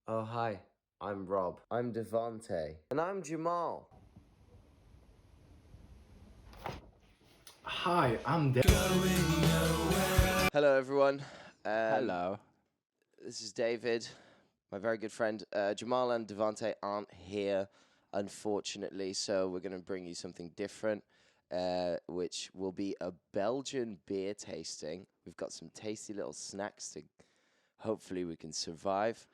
Oh, hi. I'm Rob. I'm Devante. And I'm Jamal. Hi, I'm Dan. Hello, everyone. Um, Hello. this is David, my very good friend. Jamal and Devante aren't here, unfortunately, so we're going to bring you something different, which will be a Belgian beer tasting. We've got some tasty little snacks to hopefully we can survive.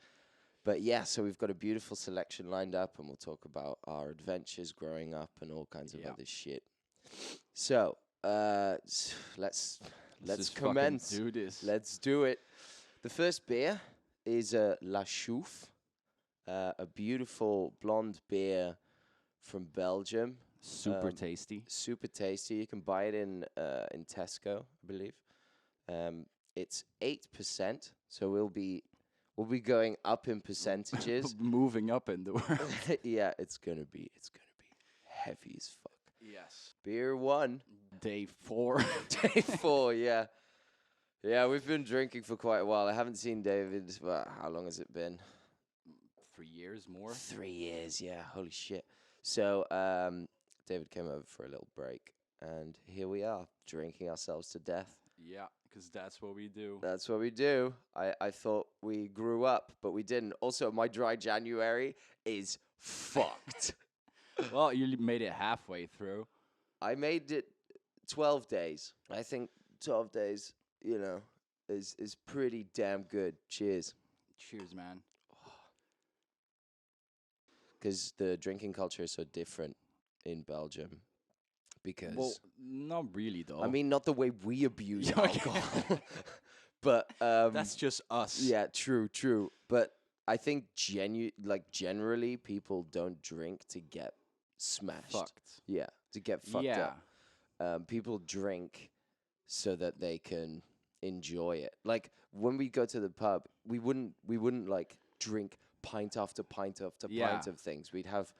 But yeah, so we've got a beautiful selection lined up, and we'll talk about our adventures growing up and all kinds of Yeah. other shit. So, let's Let's let's just fucking commence. do this. Let's do it. The first beer is La Chouffe, a beautiful blonde beer from Belgium. Super tasty. Super tasty. You can buy it in Tesco, I believe. It's 8%, so we'll be going up in percentages. Moving up in the world. Yeah, it's gonna be heavy as fuck. Yes. Beer one. Day 4. Day four, yeah. Yeah, we've been drinking for quite a while. I haven't seen David. Well, how long has it been? 3 years more. 3 years, yeah. Holy shit. So, David came over for a little break, and here we are, drinking ourselves to death. Yeah, because that's what we do. That's what we do. I thought we grew up, but we didn't. Also, my dry January is fucked. Well, you made it halfway through. I made it 12 days. I think 12 days, is pretty damn good. Cheers. Cheers, man. Because the drinking culture is so different in Belgium. Because, Well, not really though. I mean, not the way we abuse Yeah, okay. alcohol, but That's just us. yeah, true. But I think generally people don't drink to get smashed. Fucked. Yeah, to get fucked Yeah. up. People drink so that they can enjoy it. Like when we go to the pub, we wouldn't like drink pint after pint after Yeah. pint of things. We'd have,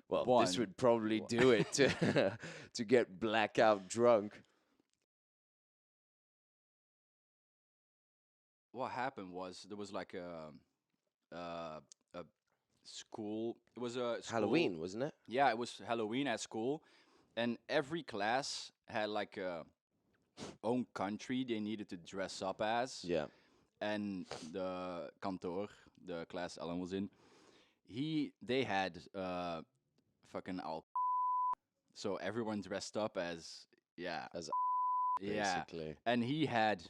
well, this One. would probably do it to to get blackout drunk. What happened was there was like a school. It was a school. Halloween, wasn't it? Yeah, it was Halloween at school, and every class had like a own country they needed to dress up as. Yeah. And the kantoor, the class Alan was in, they had fucking al. So everyone dressed up as, yeah, As yeah, basically. and he had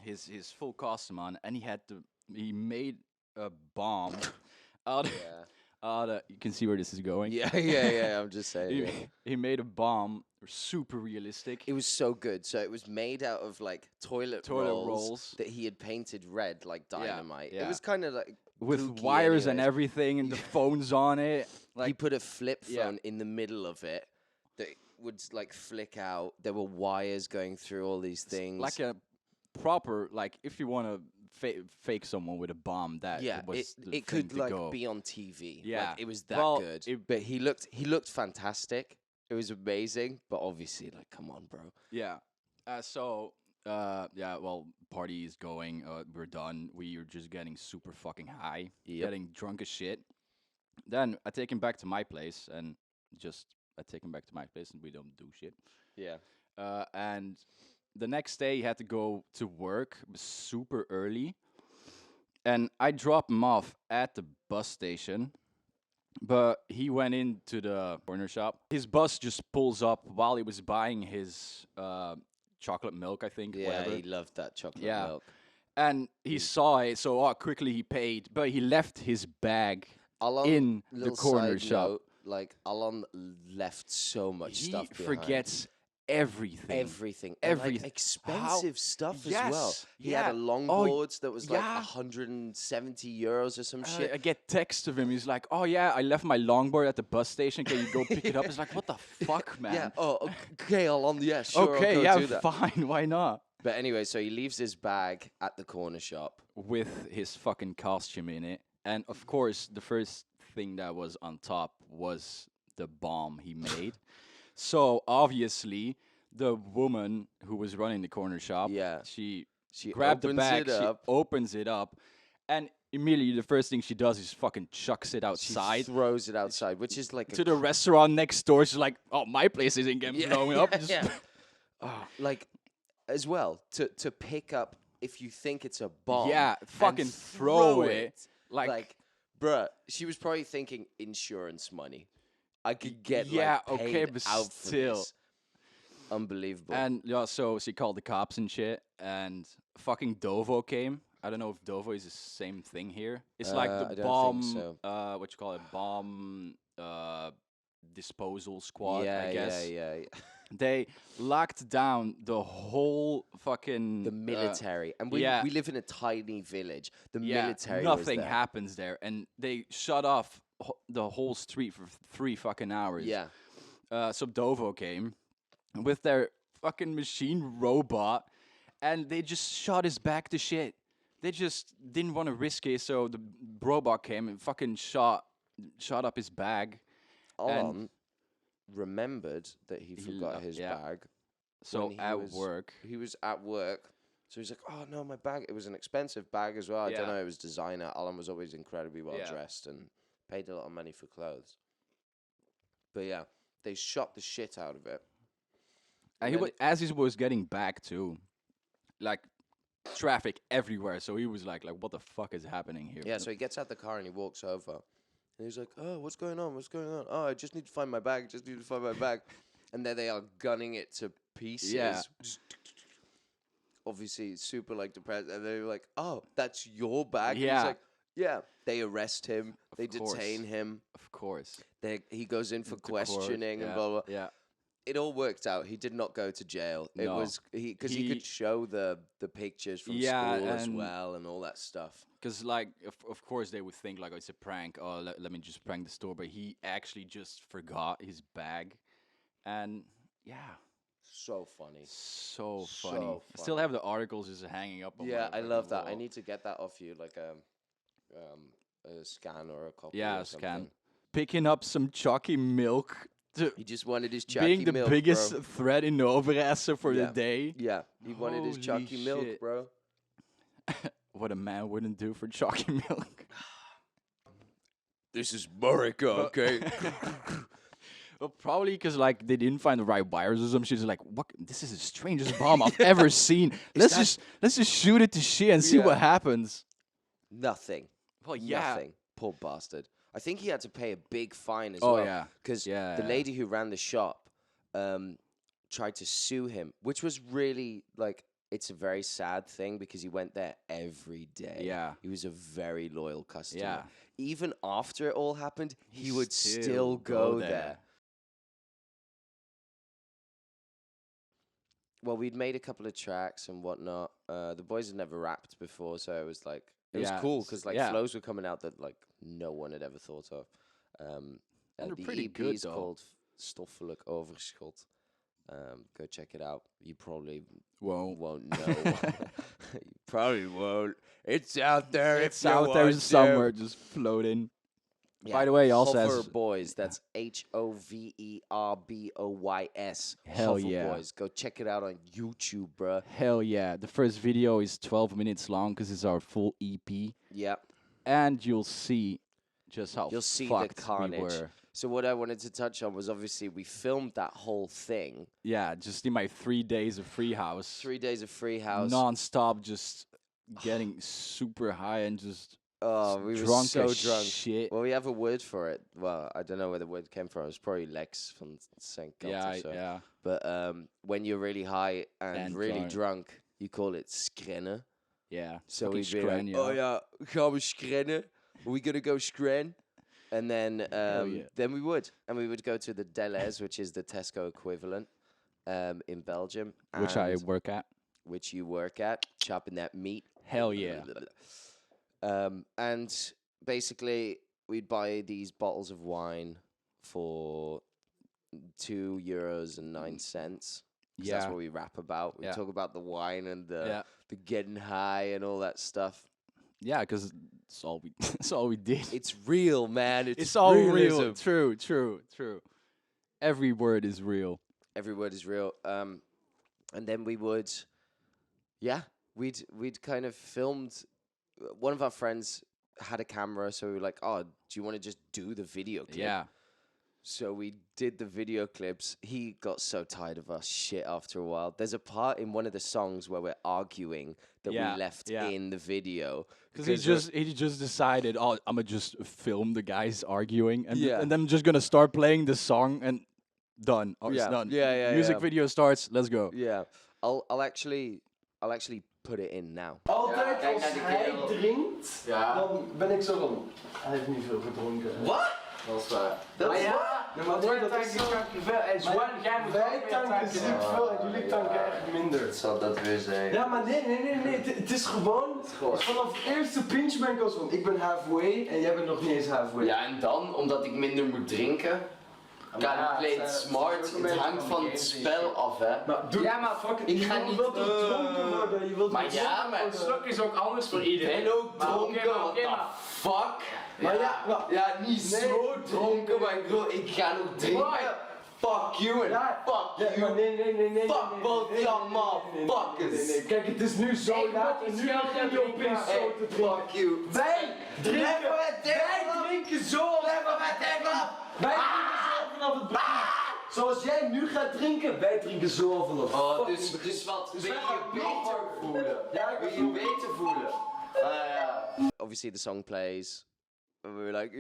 his full costume on, and he made a bomb out. Yeah. You can see where this is going. Yeah. I'm just saying. he, Yeah. he made a bomb, super realistic. It was so good. So it was made out of like toilet rolls that he had painted red like dynamite. It yeah. was kind of like With kooky wires and anyways. everything, and the phones on it. He Like, put a flip Yeah. phone in the middle of it that would like flick out. There were wires going through all these things. like a proper, like, if you want to fake someone with a bomb, that yeah, was the it thing could to like go. be on TV. Yeah. Like, it was that Well, good. it- But he looked fantastic. It was amazing. But obviously, like, come on, bro. Yeah. Well, party is going. We're done. We are just getting super fucking high, Yep. getting drunk as shit. Then I take him back to my place, and I take him back to my place, and we don't do shit. Yeah. And the next day, he had to go to work super early, and I dropped him off at the bus station. But he went into the corner shop. His bus just pulls up while he was buying his chocolate milk, I think. Yeah, whatever. he loved that chocolate Yeah. milk. And he saw it, so quickly he paid. But he left his bag Alon, in the little corner side shop. note, like Alon left so much He stuff behind. forgets everything. Everything. And, like, Everything. expensive stuff as well. Yes, He had a yeah. longboard that was like yeah. 170 euros or some shit. I get text of him. He's like, "Oh yeah, I left my longboard at the bus station. Can you go pick it up?" It's like, "What the fuck, man?" Yeah. Oh, okay, Alon. Yeah, sure. Okay, I'll go yeah, do that. fine. Why not? But anyway, so he leaves his bag at the corner shop. With his fucking costume in it. And of course, the first thing that was on top was the bomb he made. So obviously, the woman who was running the corner shop, Yeah. she She grabbed the opens bag, it up. she opens it up, And immediately the first thing she does is fucking chucks it She outside throws it outside, which is like to the restaurant next door. She's like, "Oh, my place isn't getting blown up." Just yeah. Oh, like as well to pick up if you think it's a bomb. Yeah, and fucking throw it. Like, bruh, she was probably thinking insurance money. I could get yeah, like okay, paid but out for still. this. Unbelievable. And yeah, so she called the cops and shit, and fucking Dovo came. I don't know if Dovo is the same thing here. It's like the I don't think bomb, so. what you call it, bomb disposal squad, I Yeah, guess. yeah. They locked down the whole fucking The military, and we yeah. we live in a tiny village. The Yeah, military nothing was there. happens there, and they shut off the whole street for 3 fucking hours. Yeah, So Dovo came with their fucking machine robot, and they just shot his back to shit. They just didn't want to risk it, so the robot came and fucking shot up his bag. Alon remembered that he forgot his yeah. bag. So when he at was- work, He was at work, so he's like, "Oh no, my bag! It was an expensive bag as well. I don't Yeah. know. It was designer. Alan was always incredibly well Yeah. dressed and paid a lot of money for clothes. But yeah, they shot the shit out of it. and then as he was getting back too, like traffic everywhere. So he was like, what the fuck is happening here? Yeah, so he gets out the car and he walks over. And he's like, "Oh, what's going on? What's going on? Oh, I just need to find my bag. Just need to find my bag." And there they are gunning it to pieces. Yeah. Just obviously super like depressed. And they're like, "Oh, that's your bag?" And Yeah. he's like, "Yeah." They arrest him. They course. detain him. Of course. He goes in for To court, questioning and yeah, blah, blah. Yeah. It all worked out. He did not go to jail. It No. was because he could He- show the pictures from Yeah, school as and- well and all that stuff. Because, like, of course, they would think, like, oh, it's a prank. Oh, let me just prank the store. But he actually just forgot his bag. And, yeah, So funny. so So funny. I still funny. have the articles just hanging up on Yeah, my I fucking love that. I wall. need to get that off you, like a scan or a copy. Yeah, or scan. something. Picking up some chalky milk. To He just wanted his chalky being the milk, biggest bro. threat in Overijssel for Yeah. the day. Yeah, he wanted his Holy chalky milk, shit. bro. What a man wouldn't do for chalky milk. This is America, okay? Well, probably because like they didn't find the right wires or some shit. It's like, what? This is the strangest bomb I've ever seen. Let's just shoot it to shit and see Yeah. what happens. Nothing. Well, yeah. Nothing. Poor bastard. I think he had to pay a big fine as Oh, well. yeah. Because Yeah, the yeah. lady who ran the shop tried to sue him, which was really like, it's a very sad thing because he went there every day. Yeah. He was a very loyal customer. Yeah. Even after it all happened, he He would still still go go there. there. Well, we'd made a couple of tracks and whatnot. The boys had never rapped before, so it was like it was Yeah, cool because like yeah. flows were coming out that like no one had ever thought of. And they're The pretty EP good, is though. called Stoffelijk Overschot. Go check it out. You probably Whoa. won't know. You probably won't. It's out there. It's if you out there want to. somewhere, just floating. Yeah, By the way, he also Hover has Boys. That's HOVERBOYS. Hell Hover yeah. Boys. Go check it out on YouTube, bruh. hell yeah. The first video is 12 minutes long because it's our full EP, Yep. and you'll see just how You'll see the fucked carnage. we were. So what I wanted to touch on was obviously we filmed that whole thing. Yeah, just in my 3 days of free house, 3 days of free house. non-stop, just getting super high and just Oh, we were drunk so as drunk. shit. Well, we have a word for it. Well, I don't know where the word came from. It's probably Lex from St. Gelt Yeah, or so. yeah. But when you're really high and, And really drunk. drunk, you call it skrennen. Yeah. So fucking we'd be scran, like, "Oh yeah, gaan we skrennen? Are we gonna go skren?" And then yeah. then we would, and we would go to the Deleuze, which is the Tesco equivalent in Belgium, Which I and work at. which you work at, chopping that meat. Hell yeah. And basically, we'd buy these bottles of wine for €2.09. That's Yeah. what we rap about. We Yeah. talk about the wine and Yeah. the getting high and all that stuff. Yeah, because it's all we it's all we did. It's real, man. It's all realism. real. True, true, true. Every word is real. Every word is real. And then we would, yeah, we'd kind of filmed one of our friends had a camera, so we were like, "Oh, do you want to just do the video clip?" Yeah. So we did the video clips. He got so tired of our shit after a while. There's a part in one of the songs where we're arguing that we left in the video Because he just decided, oh, I'm gonna just film the guys arguing, and Yeah. and then I'm just gonna start playing the song, and done. Oh, it's Yeah. done. Yeah, Music yeah. video starts. Let's go. Yeah, I'll actually put it in now. Altijd kijk als naar die hij kerel. drinkt, Ja. dan ben ik zo van, hij heeft niet veel gedronken. Wat? Dat is waar. Dat is ja, waar. Nee, maar wij dat tanken is zo. veel. En Zwan, jij moet ook Wij meer tanken ziek veel en jullie tanken echt minder. Zal dat weer zijn? Ja, maar nee. Het is gewoon, vanaf het eerste pintje ben ik al zo van, ik ben halfway en jij bent nog niet eens halfway. Ja, en dan, omdat ik minder moet drinken, kan play it smart. Het hangt van het spel af, hè. Maar doe, Ja, maar fuck it, ik je ga wilt niet... toch dronken worden, je wilt Maar toch ja, dronken maar worden. slok is ook anders voor iedereen. En ook dronken, what the fuck? Maar ja, Ja, niet zo dronken, maar ik bedoel, ik ga nog drinken. Fuck you and fuck you. Maar nee. Fuck both y'all motherfuckers. Nee. Kijk, het is nu zo laat en nu begin je opeens zo te drinken. Fuck you. Wij drinken zo. Wij drinken zo vanaf het begin. Zoals jij nu gaat drinken, wij drinken zo al vanaf. Oh, dus wat? Wil je beter voelen? Ja, Wil je beter voelen? Ja. Obviously, the song plays. And we were like,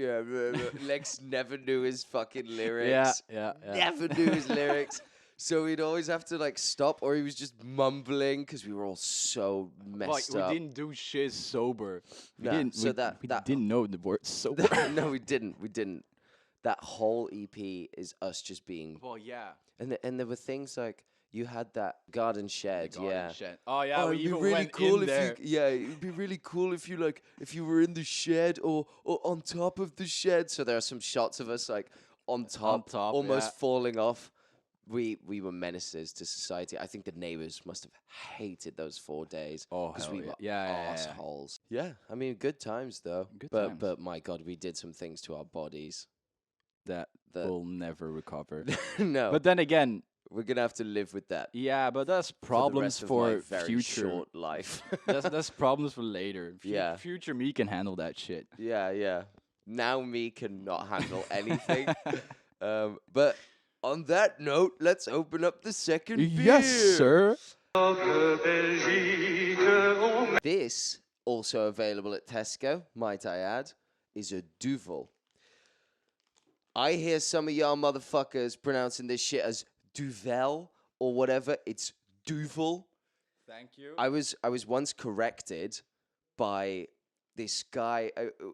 Lex never knew his fucking lyrics. Yeah. Never knew his lyrics. So we'd always have to like stop, or he was just mumbling because we were all so messed We up. didn't do shit sober. We Nah, didn't. so we, that- we that- didn't know the word sober. No, we didn't. That whole EP is us just being, Well, yeah. and there were things like you had that garden shed, yeah. Shit. Oh yeah. We it'd be even really went cool in if there. it'd be really cool if you were in the shed or on top of the shed. So there are some shots of us like on top, almost yeah. falling off. We were menaces to society. I think the neighbors must have hated those 4 days. Oh, because hell we yeah. were Yeah. assholes. Yeah, I mean, good times though. Good but times. but my God, we did some things to our bodies. That That will never recover. no, But then again, we're gonna have to live with that. yeah. But that's For the problems rest of for my very future. short life. That's problems for later. Yeah. Future me can handle that shit. Yeah. Now me cannot handle anything. But on that note, let's open up the second beer. Yes, sir. This, also available at Tesco, might I add, is a Duvel. I hear some of y'all motherfuckers pronouncing this shit as Duvel or whatever. It's Duvel. Thank you. I was once corrected by this guy.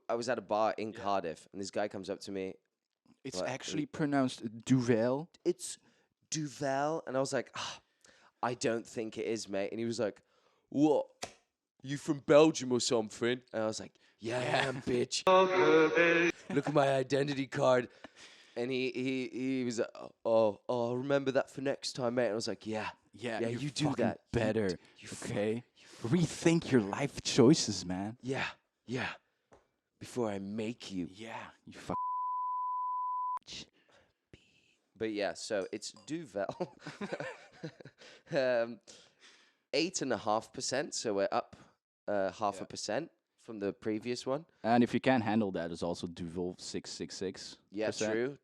I was at a bar in Cardiff, and this guy comes up to me. It's What? actually pronounced Duvel. It's Duvel, and I was like, I don't think it is, mate. And he was like, what? You from Belgium or something? And I was like, yeah, I am, bitch. Look at my identity card. And he was like, oh, I'll remember that for next time, mate. And I was like, yeah, you do fucking that. better. Okay? Rethink your life choices, man. Yeah. Before I make you. Yeah, you fuck. But yeah, so it's Duvel. 8.5%, so we're up 0.5% from the previous one. And if you can't handle that, it's also Duvel 666. Yeah, true.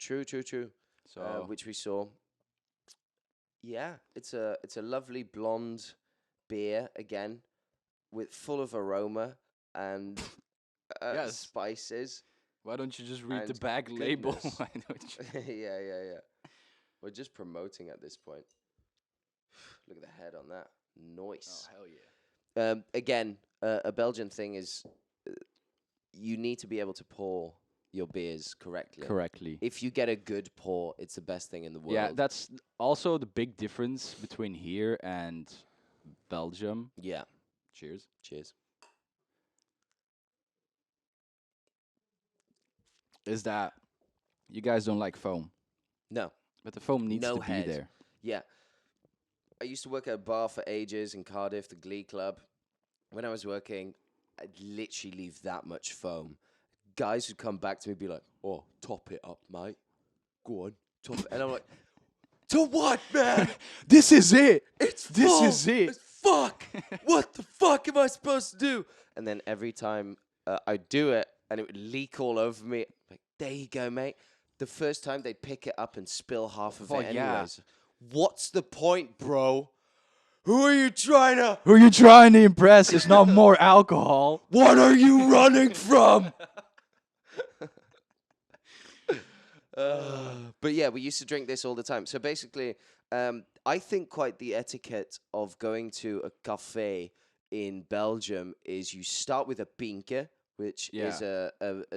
So Which we saw. Yeah, it's a lovely blonde beer again, with full of aroma and Yes. spices. why don't you just read the and back label? goodness. Why don't you? yeah. We're just promoting at this point. Look at the head on that. Nice. hell yeah. Again, a Belgian thing is you need to be able to pour your beers correctly. Correctly. If you get a good pour, it's the best thing in the world. Yeah, that's also the big difference between here and Belgium. Yeah. Cheers. Cheers. Is that you guys don't like foam, No. but the foam needs No to head. be there. Yeah. I used to work at a bar for ages in Cardiff, the Glee Club. When I was working, I'd literally leave that much foam. Guys would come back to me and be like, oh, top it up, mate. Go on, top it. And I'm like, to what, man? This is it. It's This full. is it. It's fuck? What the fuck am I supposed to do? And then every time I'd do it, and it would leak all over me. Like, there you go, mate. The first time they'd pick it up and spill half of Oh, it yeah. anyways. What's the point, bro? Who are you trying to... Who are you trying to impress? It's not more alcohol. What are you running from? But yeah, we used to drink this all the time. So basically, I think quite the etiquette of going to a cafe in Belgium is you start with a pinke, which is a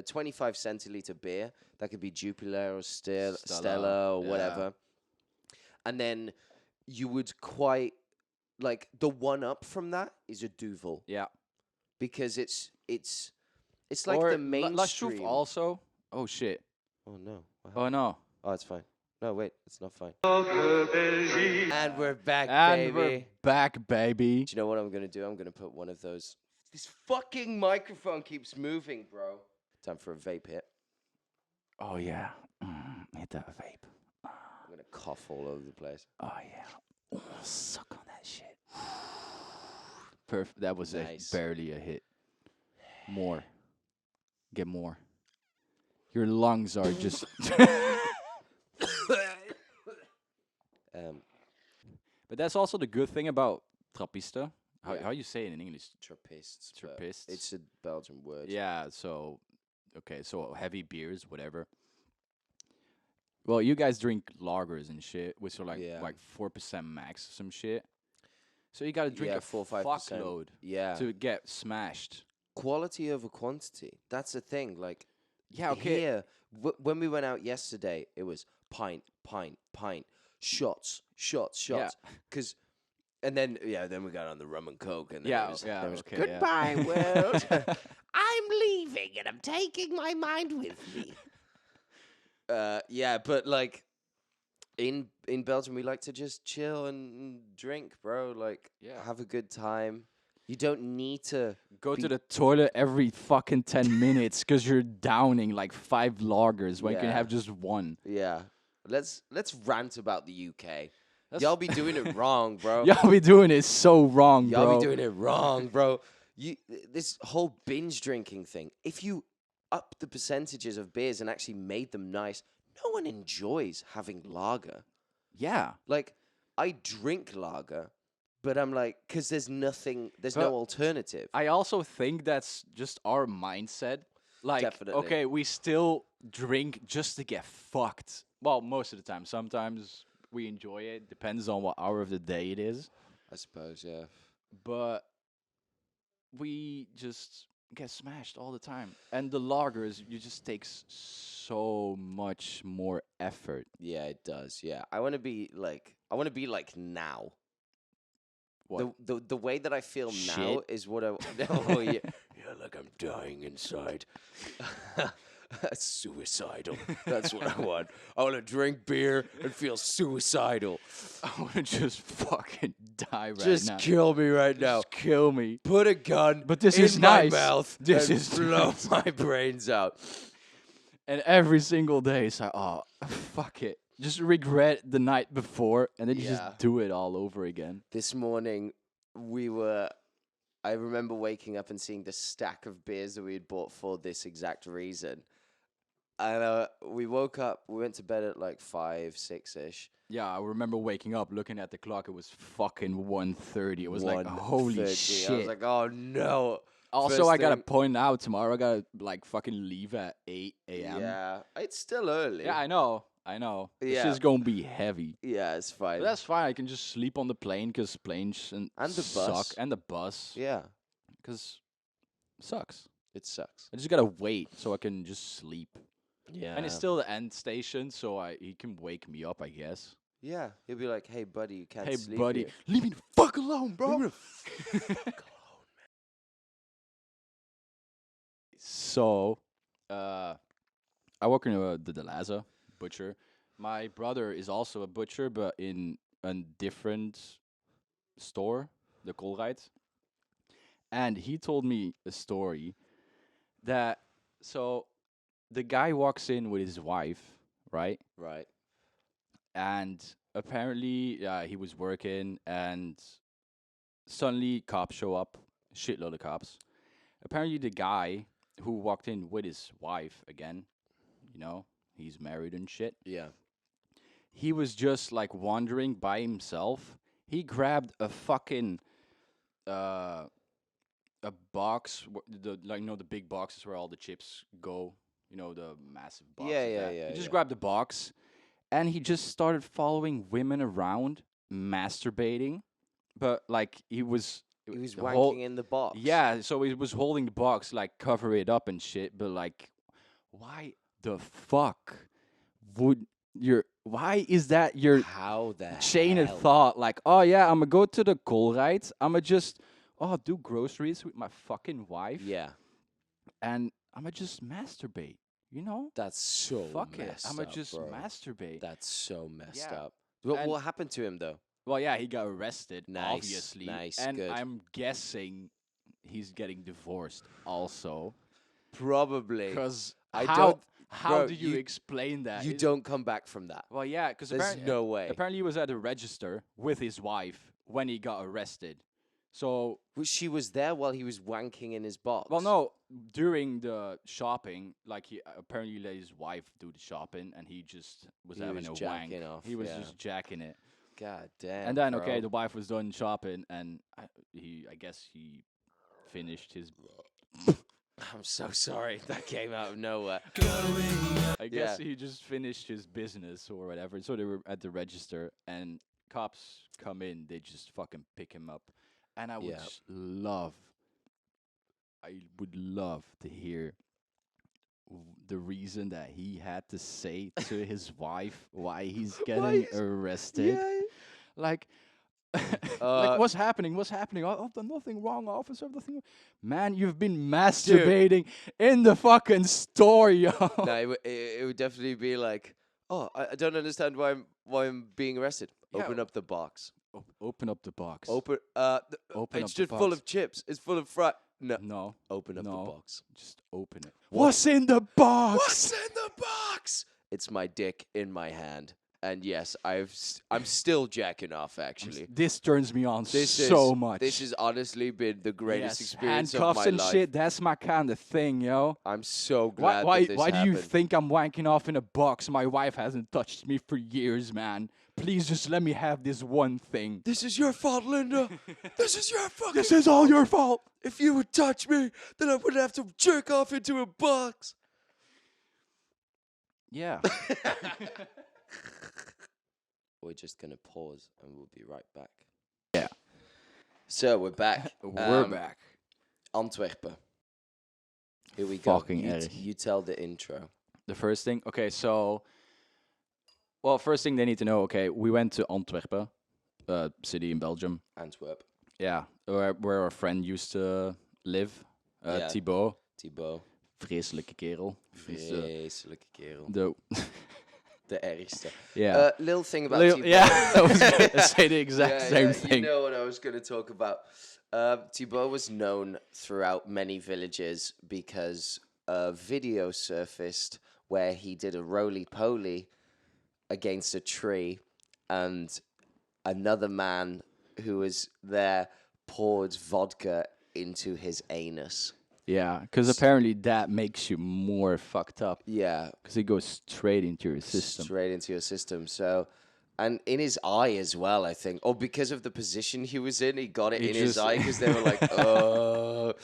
25 centiliter beer. That could be Jupiler or Stella or whatever. And then you would quite, like, the one up from that is a Duvel. Yeah. Because it's like Or the La mainstream. Chouffe also. Oh, shit. Oh, no. What Oh, no. Oh, it's fine. No, wait, it's not fine. And we're back, baby. We're back, baby. Do you know what I'm going to do? I'm going to put one of those... This fucking microphone keeps moving, bro. Time for a vape hit. Oh, yeah. Hit that vape. I'm going to cough all over the place. Oh, yeah. Oh, suck on that shit. Perfect. That was Nice. barely a hit. More. Get more. Your lungs are just... But that's also the good thing about trappisten. How you say it in English? Trappists. Trappists. It's a Belgian word. Yeah, so heavy beers, whatever. Well, you guys drink lagers and shit, which are like 4% max, some shit. So you gotta drink a 4-5%. fuckload to get smashed. Quality over quantity. That's the thing. Like, Yeah, okay. here, when we went out yesterday, it was pint, shots. Yeah. And then we got on the rum and coke, and then Yeah, it was, yeah, there was okay, goodbye, world. I'm leaving, and I'm taking my mind with me. But like in Belgium, we like to just chill and drink, bro. Like, have a good time. You don't need to Go to the toilet every fucking 10 minutes because you're downing like 5 lagers when you can have just one. Yeah. Let's rant about the UK. Y'all be doing it wrong, bro. Y'all be doing it so wrong, bro. Y'all be doing it wrong, bro. This whole binge drinking thing. If you up the percentages of beers and actually made them nice, no one enjoys having lager. Yeah. Like, I drink lager, but I'm like, because there's no alternative. I also think that's just our mindset. Like, Definitely. okay, we still drink just to get fucked. Well, most of the time. Sometimes we enjoy it. Depends on what hour of the day it is. I suppose, yeah. But we just get smashed all the time. And the lagers, it just takes so much more effort. Yeah, it does. Yeah. I want to be like now. What? The way that I feel now Shit. is what I... Oh, yeah. Yeah, like I'm dying inside. Suicidal. That's what I want. I want to drink beer and feel suicidal. I want to just fucking die right Just now. kill me right now. Just kill me. Put a gun But this in is my nice. mouth This and is blow nice. my brains out. And every single day, it's like, oh, fuck it. Just regret the night before, and then you Yeah. just do it all over again. This morning, I remember waking up and seeing the stack of beers that we had bought for this exact reason. And we woke up, we went to bed at like 5, 6-ish. Yeah, I remember waking up, looking at the clock. It was fucking 1:30. It was like, holy 1:30. shit. I was like, oh no. Also, First I gotta thing- point out tomorrow. I gotta like fucking leave at 8 a.m. Yeah, it's still early. Yeah, I know. This Yeah. is gonna be heavy. Yeah, it's fine. But that's fine. I can just sleep on the plane because planes And the suck. bus. And the bus. Yeah, Because sucks. it sucks. I just gotta wait so I can just sleep. Yeah. And it's still the end station, so he can wake me up, I guess. Yeah, he'll be like, hey, buddy, you can't Hey, sleep buddy, here." leave me the fuck alone, bro. So, I work in the Delaza butcher. My brother is also a butcher, but in a different store, the Colruyt. And he told me a story that, so the guy walks in with his wife, right? Right. And apparently, he was working, and suddenly cops show up, shitload of cops. Apparently, the guy who walked in with his wife again, he's married and shit. Yeah. He was just like wandering by himself. He grabbed a fucking uh a box, the big boxes where all the chips go. The massive boxes. Yeah. He just grabbed the box, and he just started following women around, masturbating. But like He was the wanking in the box. yeah, so he was holding the box, like cover it up and shit. But like, why the fuck why is that your How the chain hell? of thought? Like, oh yeah, I'm gonna go to the Colruyt. I'm gonna just do groceries with my fucking wife. Yeah. And I'm gonna just masturbate. That's so Fuck it. messed I'm gonna up, just bro. masturbate. That's so messed Yeah. up. And- What happened to him though? Well, yeah, he got arrested, Nice, obviously. nice, and good. I'm guessing he's getting divorced also. Probably. Because I how don't- how bro, do you you- explain that? You don't come back from that. Well, yeah, because There's no way. apparently he was at the register with his wife when he got arrested. So, Well, she was there while he was wanking in his box. well, no, during the shopping, like he apparently let his wife do the shopping, and he just was He having was a wank. jacking off, He was yeah. just jacking it. God damn. And then, bro. okay, the wife was done shopping, and I guess he finished his. I'm so sorry. That came out of nowhere. I guess he just finished his business or whatever. So they were at the register, and cops come in. They just fucking pick him up, and I would Yeah. just I would love to hear the reason that he had to say to his wife why he's getting he's- arrested. Yeah. Like, Uh, what's happening? What's happening? I've done nothing wrong, officer. Nothing. Man, you've been masturbating in the fucking store, yo. No, it would definitely be like, oh, I don't understand why I'm being arrested. Yeah. Open up the box. Open up the box. Open. Open It's up the just full box. of chips. It's full of fry. No. No, Open up no. the box. just open it. What- What's in the box? What's in the box? It's my dick in my hand. And yes, I'm still jacking off. Actually, This turns me on this so is, much. This has honestly been the greatest Yes, experience of handcuffs my and life. shit. That's my kind of thing, yo. I'm so glad Why that this do you happened. think I'm wanking off in a box? My wife hasn't touched me for years, man. Please just let me have this one thing. This is your fault, Linda. This is your fucking. This is all your fault. If you would touch me, then I wouldn't have to jerk off into a box. Yeah. We're just gonna pause and we'll be right back. Yeah. So we're back. We're back. Antwerpen. Here we go. Fucking You, erg. you tell the intro. The first thing. Okay, so. Well, first thing they need to know. Okay, we went to Antwerpen, city in Belgium. Antwerp. Yeah, where our friend used to live. Yeah. Thibaut. Thibaut. Vreselijke kerel. He's Vreselijke kerel. the De ergste. yeah. Little thing about Lil- Thibaut. yeah, I was gonna say the exact same thing. You know what I was going to talk about. Thibaut was known throughout many villages because a video surfaced where he did a roly-poly against a tree, and another man who was there poured vodka into his anus. Yeah, because apparently that makes you more fucked up. Yeah, Because it goes straight into your system. straight into your system. So, and in his eye as well, I think. Or because of the position he was in, he got it He in his just- eye because they were like, oh.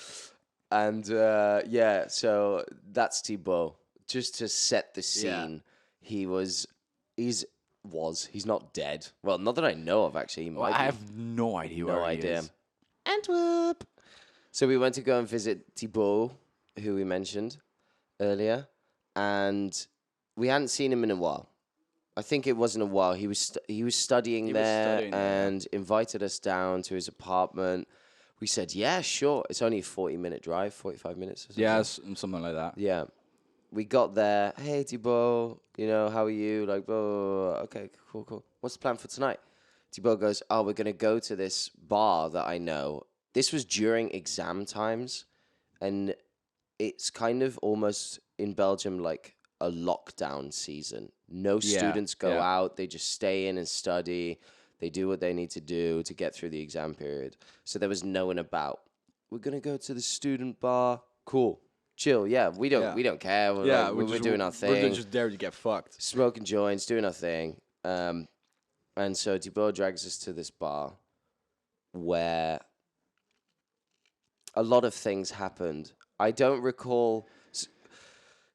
And yeah, so that's Thibaut. Just to set the scene, he's not dead. Well, not that I know of, actually. He Well, might I be. have no idea No where idea. he is. Antwerp. So we went to go and visit Thibaut, who we mentioned earlier, and we hadn't seen him in a while. I think it wasn't a while. He was studying He was there studying there, yeah. and invited us down to his apartment. We said, "Yeah, sure." It's only a 40-minute drive, 45 minutes or something. Yeah, something like that. Yeah. We got there. Hey, Thibaut, how are you? Like, blah, blah, blah. Okay, cool. What's the plan for tonight? Thibaut goes, oh, we're going to go to this bar that I know. This was during exam times, and it's kind of almost in Belgium like a lockdown season. No Yeah, students go yeah. out. They just stay in and study. They do what they need to do to get through the exam period. So there was no one about. We're gonna go to the student bar. Cool, chill. Yeah, we don't care. We're doing our thing. We're just there to get fucked. Smoking joints, doing our thing. And so Thibaut drags us to this bar where a lot of things happened. I don't recall.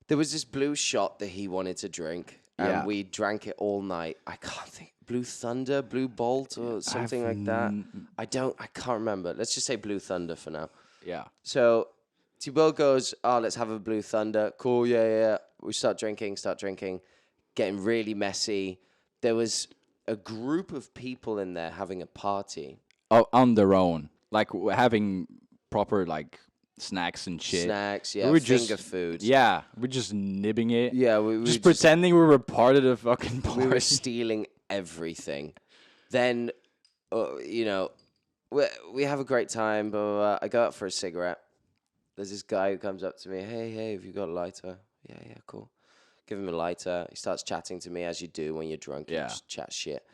There was this blue shot that he wanted to drink, and we drank it all night. I can't think. Blue Thunder, Blue Bolt, or something like that. I can't remember. Let's just say Blue Thunder for now. Yeah. So Thibaut goes, let's have a Blue Thunder. Cool, yeah. We start drinking, getting really messy. There was a group of people in there having a party. Oh, on their own. Like having proper like snacks and shit. Snacks, yeah, we were finger food. Yeah, we're just nibbing it. Yeah, we just pretending we were part of the fucking party. We were stealing everything. Then, we have a great time, but I go out for a cigarette. There's this guy who comes up to me. Hey, have you got a lighter? Yeah, cool. Give him a lighter. He starts chatting to me as you do when you're drunk. You just chat shit.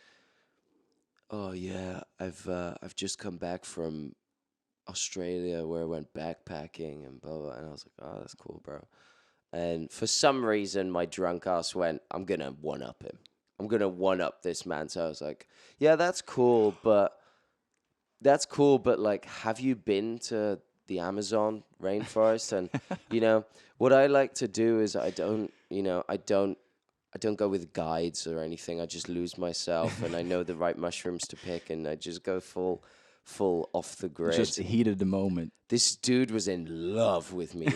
Oh yeah, I've just come back from Australia where I went backpacking and blah blah. And I was like, oh, that's cool, bro. And for some reason, my drunk ass went, I'm gonna one up him. I'm gonna one up this man. So I was like, yeah, that's cool, but like, have you been to the Amazon rainforest? And what I like to do is I don't go with guides or anything. I just lose myself, and I know the right mushrooms to pick, and I just go full off the grid. Just heat of the moment. This dude was in love with me.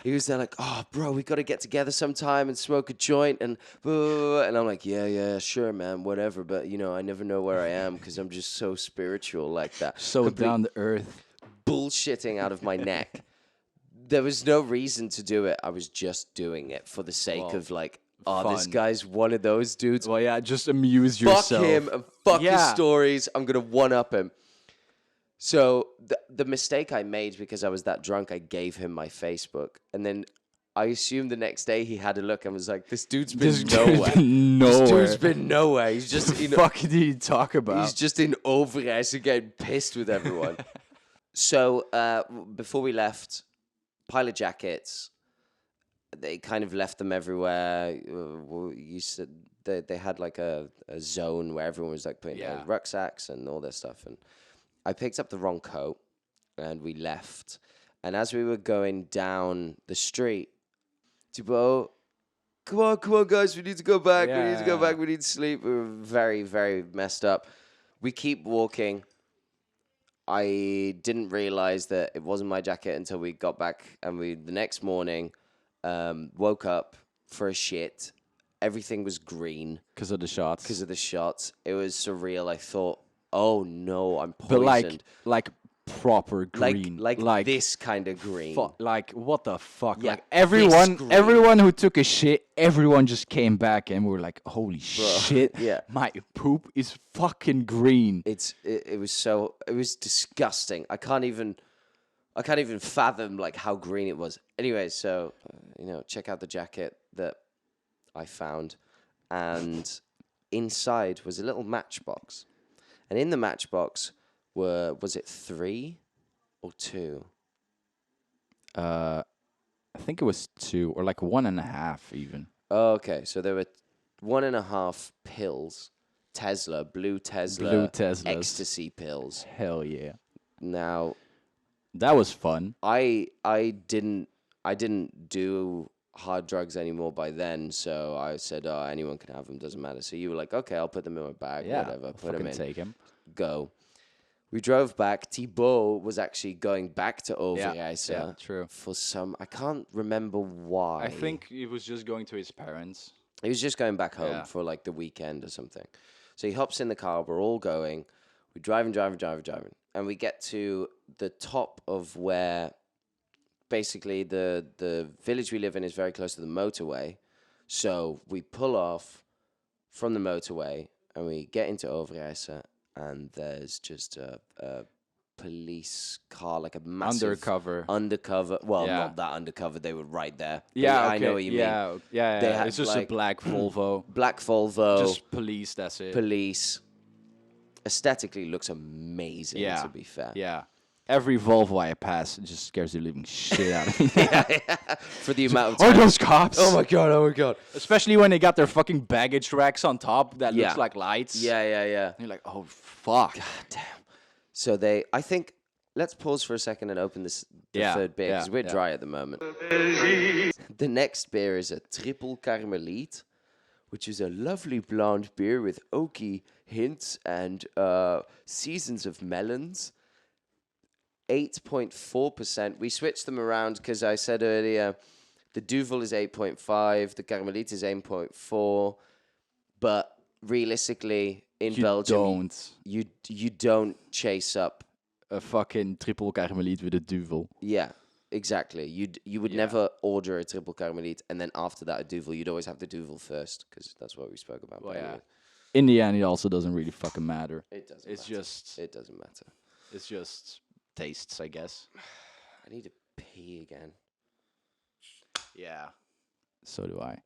He was there like, oh, bro, we got to get together sometime and smoke a joint, and I'm like, yeah, sure, man, whatever. But I never know where I am because I'm just so spiritual like that. So down to earth. Bullshitting out of my neck. There was no reason to do it. I was just doing it for the sake of like, this fun. guy's one of those dudes. Well, yeah, just amuse yourself. Fuck him and fuck his stories. I'm going to one-up him. So the mistake I made because I was that drunk, I gave him my Facebook. And then I assumed the next day he had a look and was like, this dude's been nowhere. This dude's been nowhere. He's just, What the fuck did you talk about? He's just in Overijssel getting pissed with everyone. So before we left, pile of jackets. They kind of left them everywhere. You said they had like a zone where everyone was like putting their rucksacks and all this stuff. And I picked up the wrong coat and we left. And as we were going down the street, Thibaut, come on, guys, we need to go back. We need to go back. We need to sleep. We were very, very messed up. We keep walking. I didn't realize that it wasn't my jacket until we got back, and the next morning woke up for a shit. Everything was green because of the shots. It was surreal. I thought, oh no, I'm poisoned. But like proper green, like this kind of green. Like what the fuck? Yeah, like everyone who took a shit, everyone just came back and we were like, holy shit! Yeah, my poop is fucking green. It was disgusting. I can't even fathom like how green it was. Anyway, so check out the jacket that I found, and inside was a little matchbox, and in the matchbox was it 3 or 2? I think it was 2 or like 1.5 even. Oh, okay, so there were 1.5 pills, blue Tesla, ecstasy pills. Hell yeah! Now, that was fun. I didn't do hard drugs anymore by then, so I said, oh, anyone can have them, doesn't matter. So you were like, okay, I'll put them in my bag, whatever, put them in. Take him. Go. We drove back. Thibaut was actually going back to Overijssel. Yeah, true. For some, I can't remember why. I think he was just going to his parents. He was just going back home for like the weekend or something. So he hops in the car. We're all going. We're driving. And we get to the top of where basically the village we live in is very close to the motorway. So we pull off from the motorway and we get into Overijssel. And there's just a police car, like a massive undercover. Well, not that undercover. They were right there. Yeah, I know what you mean. Yeah. It's just like, a black Volvo. Black Volvo. Just police. That's it. Police. aesthetically looks amazing. Yeah. To be fair. Yeah. Every Volvo I pass just scares the living shit out of me. For the amount of Oh, time. those cops! Oh my god! Oh my god! Especially when they got their fucking baggage racks on top that Yeah. looks like lights. Yeah. You're like, oh fuck. Damn. So I think, let's pause for a second and open the Yeah, third beer because yeah, we're yeah. dry at the moment. The next beer is a triple Carmelite, which is a lovely blonde beer with oaky hints and seasons of melons. 8.4%. We switched them around because I said earlier the Duvel is 8.5, the Carmelite is 8.4, but realistically in You Belgium don't. you don't chase up. A fucking triple Carmelite with a duvel. Yeah, exactly. You would Yeah. never order a triple Carmelite and then after that a Duvel. You'd always have the Duvel first because that's what we spoke about. Well, But yeah. anyway, In the end, it also doesn't really fucking matter. it doesn't. It's matter. just, It doesn't matter. it's just tastes, I guess. I need to pee again. Yeah. So do I.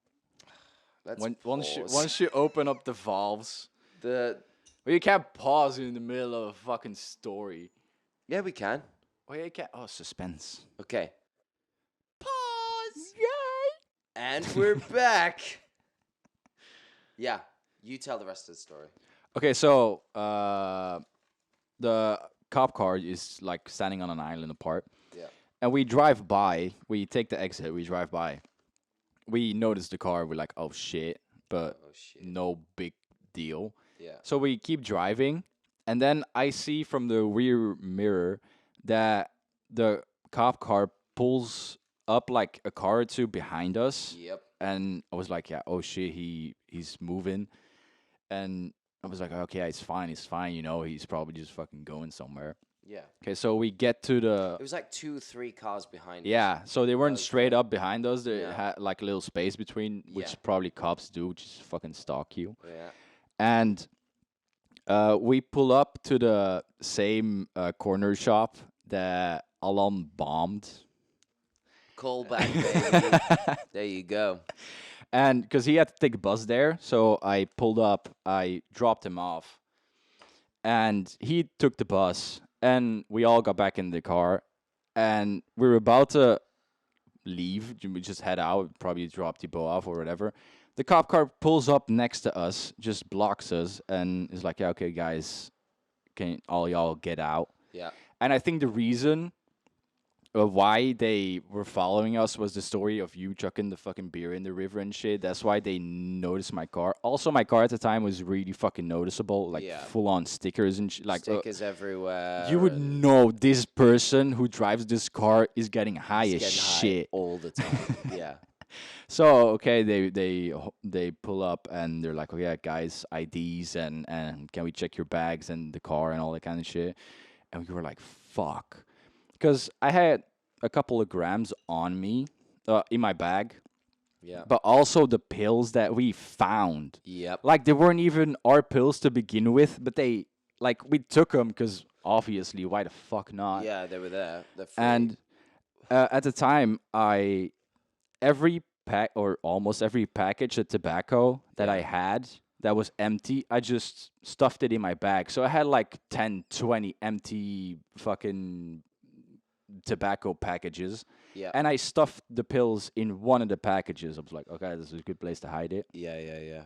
Let's Once pause. you open up the valves, The well, you can't pause in the middle of a fucking story. yeah, we can. Oh, yeah, you can't. Oh, suspense. Okay. Pause. Yay! And we're back. Yeah, you tell the rest of the story. Okay, so the cop car is like standing on an island apart. Yeah. And we drive by. We take the exit. We drive by. We notice the car. We're like, oh shit, but Oh shit. no big deal. Yeah. So we keep driving, and then I see from the rear mirror that the cop car pulls up like a car or two behind us, Yep. and I was like, yeah, oh shit, he's moving, and I was like, okay, it's fine, you know, he's probably just fucking going somewhere. Yeah. Okay, so we get to the It was like 2-3 cars behind. us. yeah, so they weren't Okay. straight up behind us. They Yeah. had like a little space between, which Yeah. probably cops do, which is fucking stalk you. Yeah. And we pull up to the same corner shop that Alan bombed. Call back, baby. There you go. And because he had to take a bus there, so I pulled up, I dropped him off, and he took the bus, and we all got back in the car, and we were about to leave. We just head out, probably drop Thibaut off or whatever. The cop car pulls up next to us, just blocks us, and is like, "Yeah, okay, guys, can all y'all get out?" Yeah. And I think the reason why they were following us was the story of you chucking the fucking beer in the river and shit. That's why they noticed my car. Also, my car at the time was really fucking noticeable, like Yeah. full on stickers and shit. Like Stickers everywhere. you would and know this person who drives this car is getting high it's as getting high shit. all the time. Yeah. So okay, they pull up and they're like, "Oh yeah, guys, IDs and can we check your bags and the car and all that kind of shit?" And we were like, "Fuck," because I had a couple of grams on me in my bag, Yeah. but also the pills that we found. Yep. Like they weren't even our pills to begin with, but they like we took them because obviously, why the fuck not? Yeah, they were there. They're free. And at the time, every pack or almost every package of tobacco that I had that was empty, I just stuffed it in my bag. So I had like 10, 20 empty fucking tobacco packages. Yeah. And I stuffed the pills in one of the packages. I was like, okay, this is a good place to hide it. Yeah.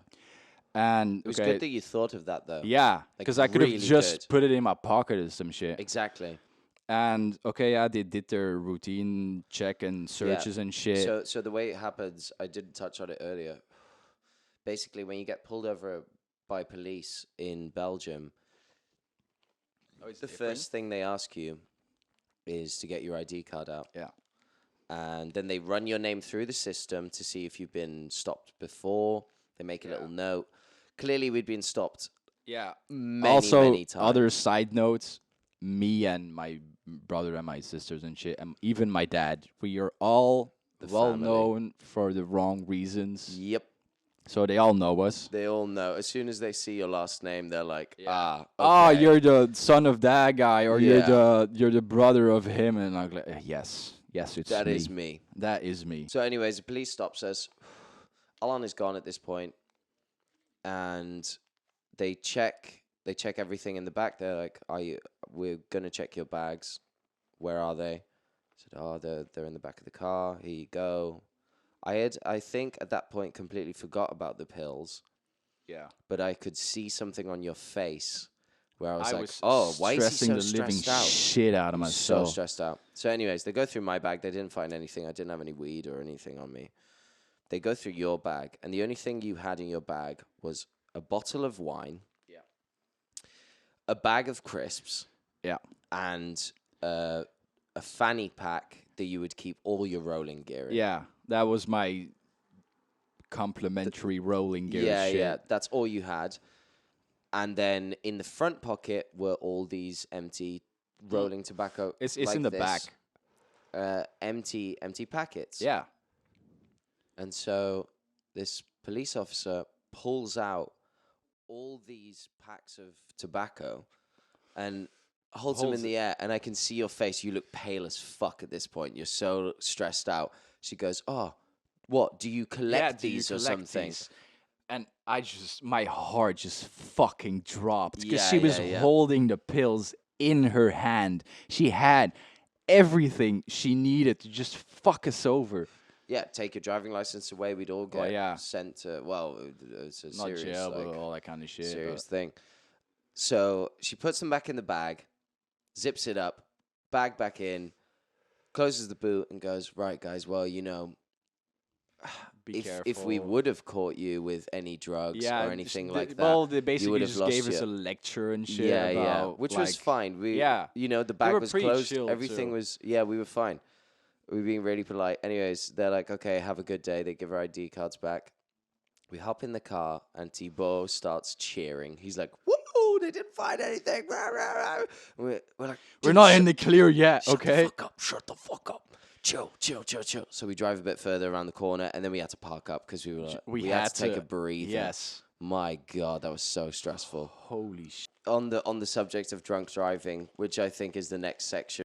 And It was good that you thought of that, though. yeah, because I could have really just good. put it in my pocket or some shit. Exactly. And okay, yeah, they did their routine check and searches and shit. So the way it happens, I didn't touch on it earlier. Basically, when you get pulled over by police in Belgium, the first thing they ask you is to get your ID card out. Yeah. And then they run your name through the system to see if you've been stopped before. They make a little note. Clearly, we'd been stopped Yeah. many times. Other side notes, me and my brother and my sisters and shit, and even my dad, we are all The well family. known for the wrong reasons. Yep. So they all know us. They all know. As soon as they see your last name, they're like, Oh, okay. you're the son of that guy, or Yeah. you're the brother of him, and I'm like, yes, it's That me. is me. That is me. So, anyways, the police stops us. Alan is gone at this point, and they check they check everything in the back. They're like, we're going to check your bags. Where are they? I said, oh, they're in the back of the car. Here you go. I think at that point completely forgot about the pills, Yeah. but I could see something on your face where I was I like, was oh, why is he stressing so the living stressed out? shit out of So myself. stressed out. So anyways, they go through my bag. They didn't find anything. I didn't have any weed or anything on me. They go through your bag, and the only thing you had in your bag was a bottle of wine, a bag of crisps, Yeah. and a fanny pack that you would keep all your rolling gear in. Yeah, that was my complimentary rolling gear Yeah, shit. yeah, that's all you had. And then in the front pocket were all these empty rolling tobacco. It's like in the this, back. empty packets. Yeah. And so this police officer pulls out all these packs of tobacco and holds them in the air. And I can see your face. You look pale as fuck at this point. You're so stressed out. She goes, oh, what? Do you collect these or something? These? And my heart just fucking dropped because Yeah, she was yeah, yeah. holding the pills in her hand. She had everything she needed to just fuck us over. Yeah, take your driving license away. We'd all get sent to, well, it's a Not serious, jail, like, but all that kind of shit. serious thing. So she puts them back in the bag, zips it up, bag back in, closes the boot, and goes, right, guys, well, you know, Be careful. if we would have caught you with any drugs or anything like that, well, they you basically would have just lost gave us you. a lecture and shit. Yeah, about, which like, was fine. You know, the We bag were was pretty closed. chill, Everything too. was, we were fine. We were being really polite. Anyways, they're like, okay, have a good day. They give our ID cards back. We hop in the car, and Thibaut starts cheering. He's like, woo, they didn't find anything. Rah, rah, rah. We're like, We're not in the clear yet, shut okay? the fuck up. Shut the fuck up. Chill. So we drive a bit further around the corner, and then we had to park up because we were like, we had to take a breather. Yes. My God, that was so stressful. Holy shit. On the subject of drunk driving, which I think is the next section.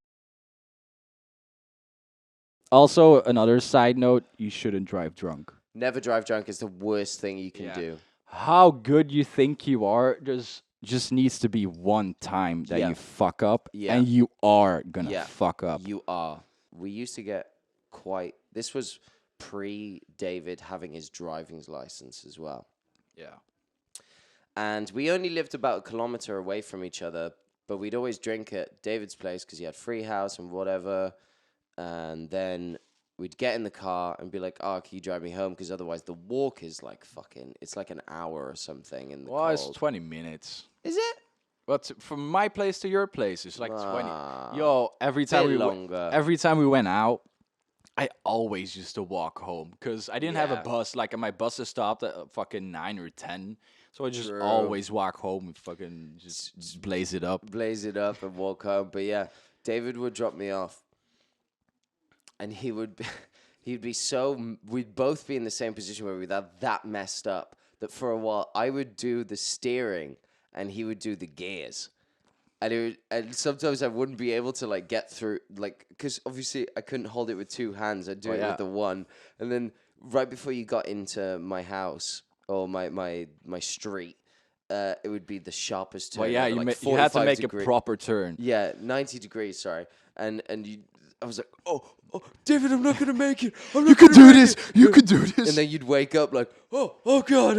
Also, another side note, you shouldn't drive drunk. Never drive drunk is the worst thing you can do. How good you think you are, just needs to be one time that you fuck up, and you are gonna fuck up. You are. We used to get this was pre-David having his driving license as well. Yeah. And we only lived about a kilometer away from each other, but we'd always drink at David's place because he had free house and whatever. And then we'd get in the car and be like, oh, can you drive me home? Because otherwise the walk is like it's like an hour or something in the cold. It's 20 minutes. Is it? But from my place to your place, it's like 20. Yo, every bit time we went out, I always used to walk home because I didn't have a bus. Like my buses stopped at fucking 9 or 10. So I just always walk home and fucking just blaze it up. Blaze it up and walk home. But yeah, David would drop me off. And he'd be we'd both be in the same position where we were that messed up that for a while I would do the steering and he would do the gears. And sometimes I wouldn't be able to like get through, like, because obviously I couldn't hold it with two hands. I'd do it with the one. And then right before you got into my house or my street, it would be the sharpest turn. Well, yeah, you had to make a proper turn. Yeah, 90 degrees, sorry. And I was like, oh, David, I'm not going to make it. You could do this. You could do this. And then you'd wake up like, oh God,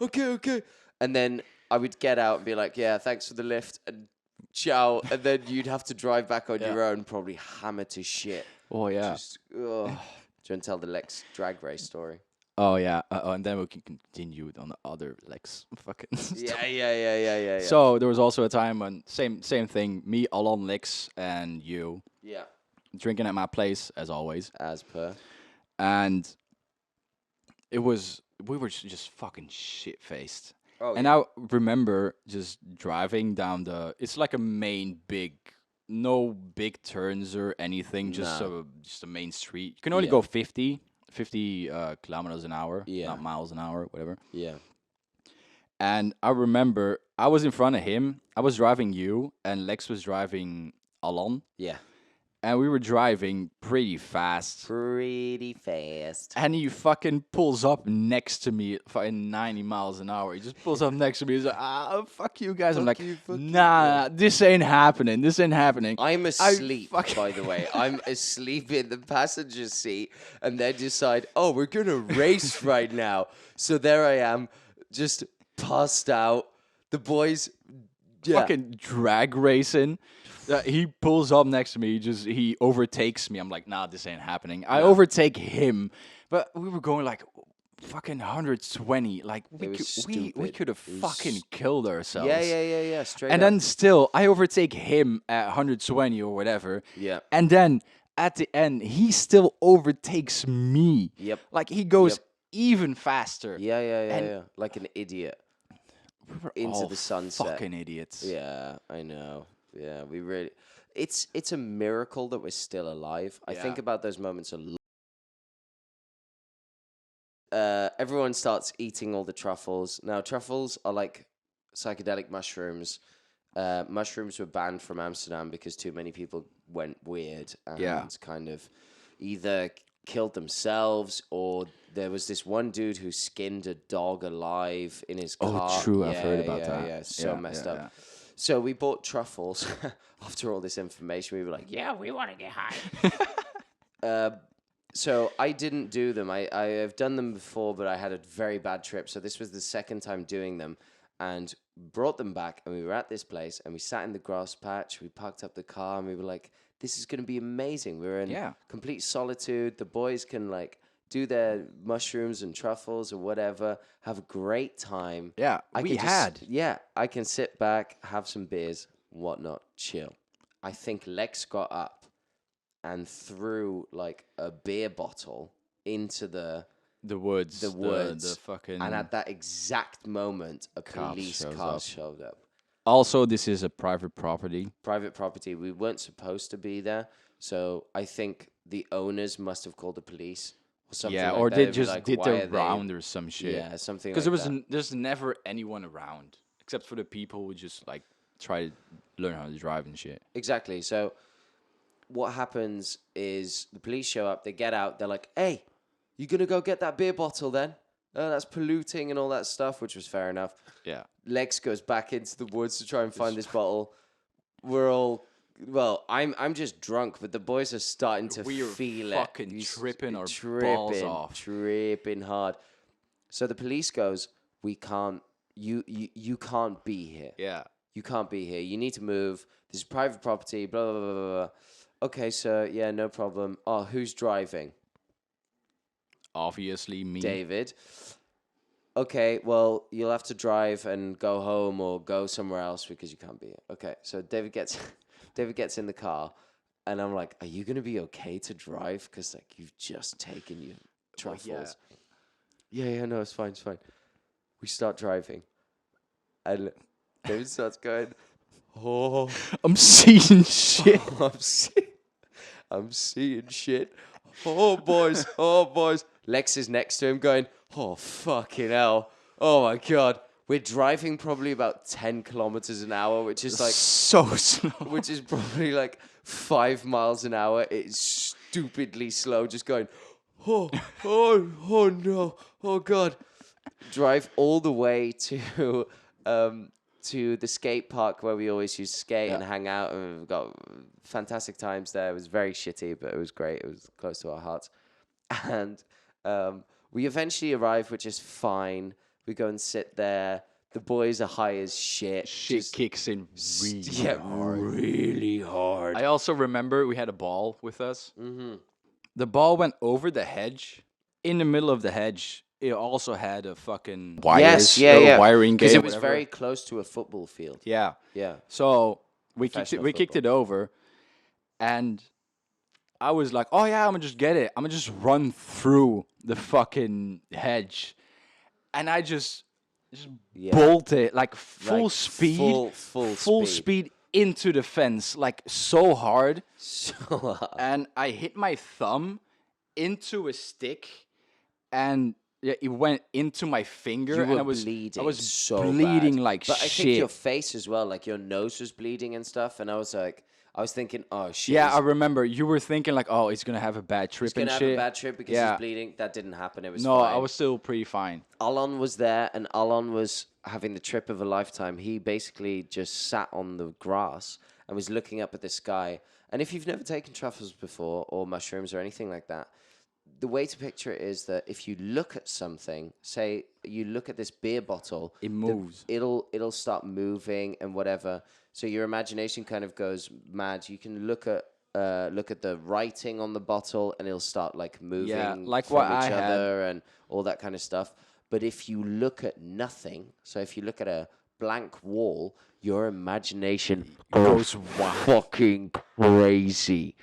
okay. And then I would get out and be like, yeah, thanks for the lift and ciao. And then you'd have to drive back on your own, probably hammered to shit. Oh, yeah. Do you want to tell the Lex drag race story? Oh, yeah. And then we can continue it on the other Lex fucking Yeah. So there was also a time when, same thing, me, Alon, Lex, and you. Yeah. Drinking at my place, as always. As per. And we were just fucking shit-faced. Oh, and I remember just driving down it's like a main no big turns or anything, just a main street. You can only go 50 kilometers an hour, not miles an hour, whatever. Yeah. And I remember I was in front of him, I was driving you, and Lex was driving Alon. Yeah. and we were driving pretty fast. Pretty fast. And he fucking pulls up next to me fucking 90 miles an hour. He just pulls up next to me. He's like, fuck you guys. I'm Fuck like, you, fuck you, nah, this ain't happening. This ain't happening. I'm asleep, fuck- by the way. I'm asleep in the passenger seat, and they decide, oh, we're going to race right now. So there I am, just passed out. The boys, Fucking drag racing. He pulls up next to me. He overtakes me. I'm like, nah, this ain't happening. I overtake him, but we were going like fucking 120. Like It was we could have stupid. It was fucking killed ourselves. Yeah, straight And up. then still, I overtake him at 120 or whatever. Yeah. And then at the end, he still overtakes me. Yep. Like he goes Yep. even faster. Yeah, And- like an idiot. We were Into all the sunset. Fucking idiots. Yeah, I know. Yeah, we really. It's a miracle that we're still alive. I think Yeah. about those moments a lot. Everyone starts eating all the truffles. Now, truffles are like psychedelic mushrooms. Mushrooms were banned from Amsterdam because too many people went weird and kind of either killed themselves, or there was this one dude who skinned a dog alive in his car. Oh, true. I've heard Yeah, about yeah, that. Yeah, so messed up. yeah. So we bought truffles. After all this information, we were like, yeah, we want to get high. So I didn't do them. I have done them before, but I had a very bad trip. So this was the second time doing them, and brought them back. And we were at this place, and we sat in the grass patch. We parked up the car, and we were like, this is going to be amazing. We were in complete solitude. The boys can like do their mushrooms and truffles or whatever, have a great time. Yeah, I can sit back, have some beers, whatnot, chill. I think Lex got up and threw like a beer bottle into the woods. woods. The fucking. and at that exact moment, a Cops police shows car up. showed up. Also, this is a private property. Private property. We weren't supposed to be there, so I think the owners must have called the police or something. Yeah, like or that. they They'd be just like, did "Why the are they-" round or some shit. Yeah, something. Because Like there's never anyone around except for the people who just like try to learn how to drive and shit. Exactly. So what happens is the police show up, they get out, they're like, hey, you going to go get that beer bottle then? Oh, that's polluting and all that stuff, which was fair enough. Yeah. Lex goes back into the woods to try and find this bottle. We're all, well, I'm just drunk, but the boys are starting to We are feel fucking it. tripping our balls off. Tripping hard. So the police goes, we can't, you can't be here. Yeah. You can't be here. You need to move. This is private property, blah, blah, blah, blah, blah. Okay, sir. Yeah, no problem. Oh, who's driving? Obviously me. David. Okay, well, you'll have to drive and go home or go somewhere else because you can't be here. Okay, so David gets in the car, and I'm like, are you going to be okay to drive? Because, like, you've just taken your truffles. Yeah, no, it's fine. We start driving, and David starts going, oh, I'm seeing shit. I'm seeing shit. Oh, boys. Lex is next to him going, oh, fucking hell. Oh, my God. We're driving probably about 10 kilometers an hour, which is like, so slow. which is probably like 5 miles an hour. It's stupidly slow, just going, oh no, oh, God. Drive all the way to the skate park where we always used to skate and hang out, and we've got fantastic times there. It was very shitty, but it was great. It was close to our hearts. And we eventually arrive, which is fine. We go and sit there. The boys are high as shit. Shit kicks in really hard. I also remember we had a ball with us. Mm-hmm. The ball went over the hedge. In the middle of the hedge, it also had a fucking wires, wiring because gate. it was very close to a football field. Yeah. Yeah. So we Professional kicked it over, and I was like, "Oh yeah, I'm gonna just get it. I'm gonna just run through the fucking hedge," and I just bolted like full speed, full speed into the fence, like so hard, and I hit my thumb into a stick, and it went into my finger, You and were I was bleeding. I was so bleeding bad. like but shit. I think your face as well, like your nose was bleeding and stuff. And I was like, I was thinking, oh shit. Yeah, I remember you were thinking like, oh, he's gonna have a bad trip He's gonna and have shit. a bad trip because Yeah. he's bleeding. That didn't happen. It was No, fine. I was still pretty fine. Alon was there, and Alon was having the trip of a lifetime. He basically just sat on the grass and was looking up at the sky. And if you've never taken truffles before, or mushrooms, or anything like that, the way to picture it is that if you look at something, say you look at this beer bottle, It moves. It'll start moving and whatever. So your imagination kind of goes mad. You can look at the writing on the bottle, and it'll start like moving like from what each I had. other and all that kind of stuff. But if you look at nothing, so if you look at a blank wall, your imagination goes fucking crazy.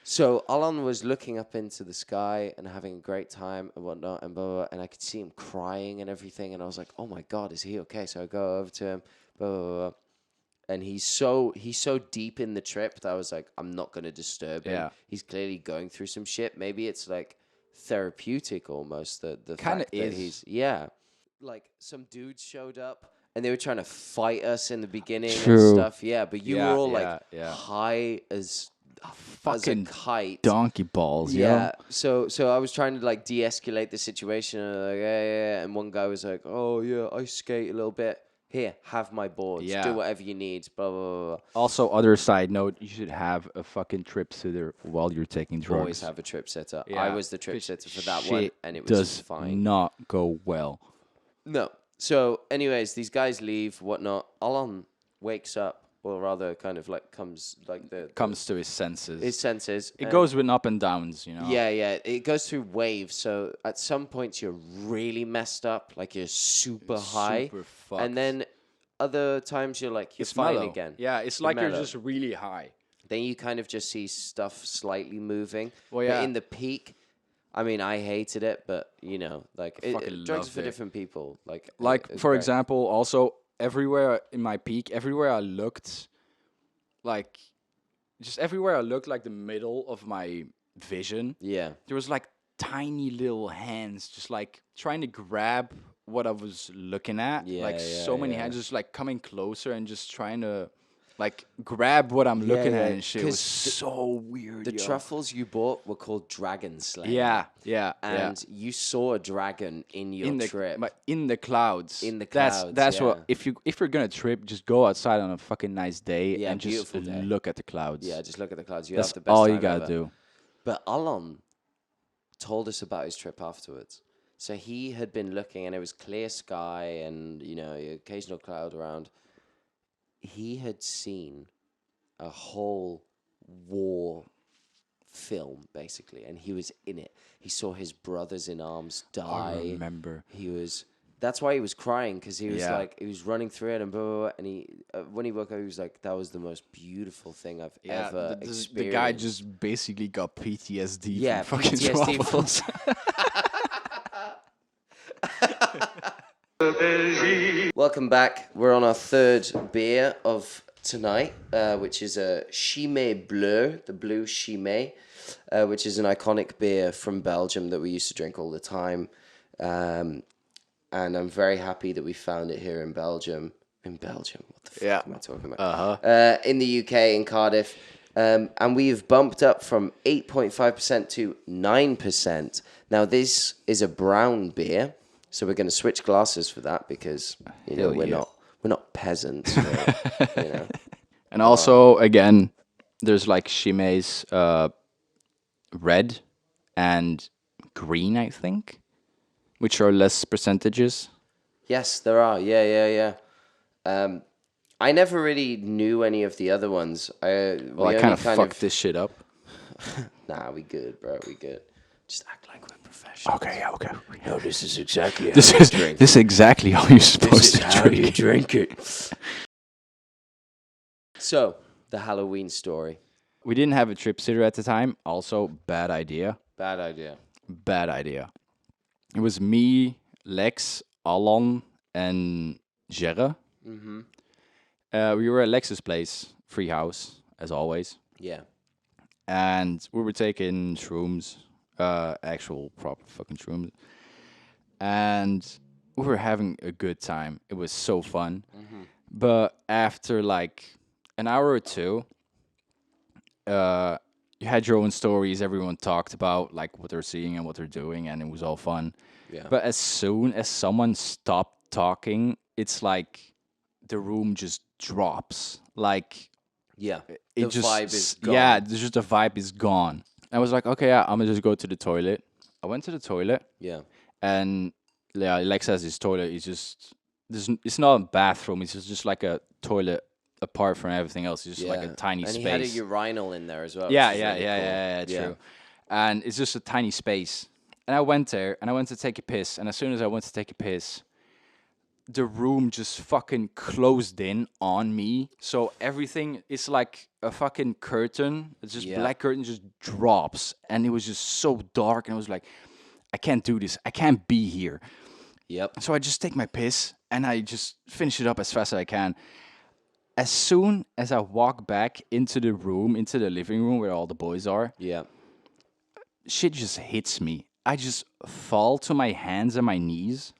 So Alan was looking up into the sky and having a great time and whatnot and blah, blah, blah, and I could see him crying and everything, and I was like, oh my God, is he okay? So I go over to him, blah, blah, blah, blah. And he's so deep in the trip that I was like, I'm not going to disturb him. Yeah. He's clearly going through some shit. Maybe it's like therapeutic almost, the Kinda fact that is. he's, yeah. Like some dudes showed up and they were trying to fight us in the beginning and True. stuff. Yeah, but you Yeah, were all yeah, like yeah. high as a Fucking kite. Donkey balls, Yeah. So I was trying to like de-escalate the situation, and like, yeah. And one guy was like, "Oh yeah, I skate a little bit. Here, have my boards. Yeah. Do whatever you need." Blah blah blah. Blah. Also, other side note, you should have a fucking trip sitter while you're taking drugs. Always have a trip sitter. Yeah. I was the trip Which sitter for that one, shit and it was does fine. not go well. No. So, anyways, these guys leave, whatnot. Alon wakes up, or rather, kind of like comes like Comes to his senses. his senses. It and- goes with up and downs, you know. Yeah. It goes through waves. So at some points you're really messed up, like you're super high, Super fucked. and then other times you're like you're It's fine mellow. again. Yeah, it's You're like you're mellow. just really high. Then you kind of just see stuff slightly moving. Well, yeah. But in the peak, I mean, I hated it, but you know, like fucking drugs are loved for it. different people. Like, it's For great. example, also everywhere in my peak, everywhere I looked, like just everywhere I looked, like the middle of my vision, Yeah. there was like tiny little hands just like trying to grab what I was looking at. Yeah, like yeah, so many yeah. hands just like coming closer and just trying to like grab what I'm looking yeah, at and shit. It was 'cause so weird. The yo. truffles you bought were called Dragon Slayer. Yeah. And you saw a dragon in your trip. In the clouds. In the That's clouds, what yeah. if you're gonna trip, just go outside on a fucking nice day Yeah, and just beautiful day. look at the clouds. Yeah, just look at the clouds. You That's have the best all you time gotta ever. do. But Alon told us about his trip afterwards. So he had been looking, and it was clear sky, and you know, occasional cloud around. He had seen a whole war film, basically, and he was in it. He saw his brothers in arms die. I remember. He was. That's why he was crying, because he was Yeah. like, he was running through it, and blah, blah, blah, and he when he woke up, he was like, that was the most beautiful thing I've ever experienced. the guy just basically got PTSD Yeah, from fucking PTSD from- truffles. Welcome back. We're on our third beer of tonight, which is a Chimay Bleu, the blue Chimay, which is an iconic beer from Belgium that we used to drink all the time. And I'm very happy that we found it here in Belgium. In Belgium? What the fuck am I talking about? In the UK, in Cardiff. And we've bumped up from 8.5% to 9%. Now, this is a brown beer. So we're going to switch glasses for that because, you know, Hell we're yeah. not peasants. You know. And also, again, there's like Chimay's red and green, I think, which are less percentages. Yes, there are. Yeah. I never really knew any of the other ones. I kind of fucked this shit up. Nah, we good, bro. We good. Just act like we're professionals. Okay. No, this is exactly how This you is drink. this is exactly how you're supposed to how you drink. drink it. So, the Halloween story. We didn't have a trip sitter at the time. Also, bad idea. Bad idea. Bad idea. It was me, Lex, Alon, and Gerre. Mm-hmm. We were at Lex's place, free house, as always. Yeah. And we were taking shrooms, actual proper fucking shrooms. And we were having a good time. It was so fun. Mm-hmm. But after like an hour or two, you had your own stories. Everyone talked about like what they're seeing and what they're doing, and it was all fun. Yeah. But as soon as someone stopped talking, it's like the room just drops. Like Yeah. it The just vibe is gone. yeah, there's just the vibe is gone. I was like, okay, yeah, I'm gonna just go to the toilet. I went to the toilet, Yeah. and yeah, Lex has his toilet. It's not a bathroom. It's just like a toilet apart from everything else. It's just like a tiny and space. he had a urinal in there as well. Yeah, which is yeah, really yeah, cool. yeah, yeah, true. And it's just a tiny space. And I went there and I went to take a piss. And as soon as I went to take a piss, the room just fucking closed in on me. So everything is like a fucking curtain. It's just black curtain just drops. And it was just so dark. And I was like, I can't do this. I can't be here. Yep. So I just take my piss and I just finish it up as fast as I can. As soon as I walk back into the room, into the living room where all the boys are, Yeah. shit just hits me. I just fall to my hands and my knees.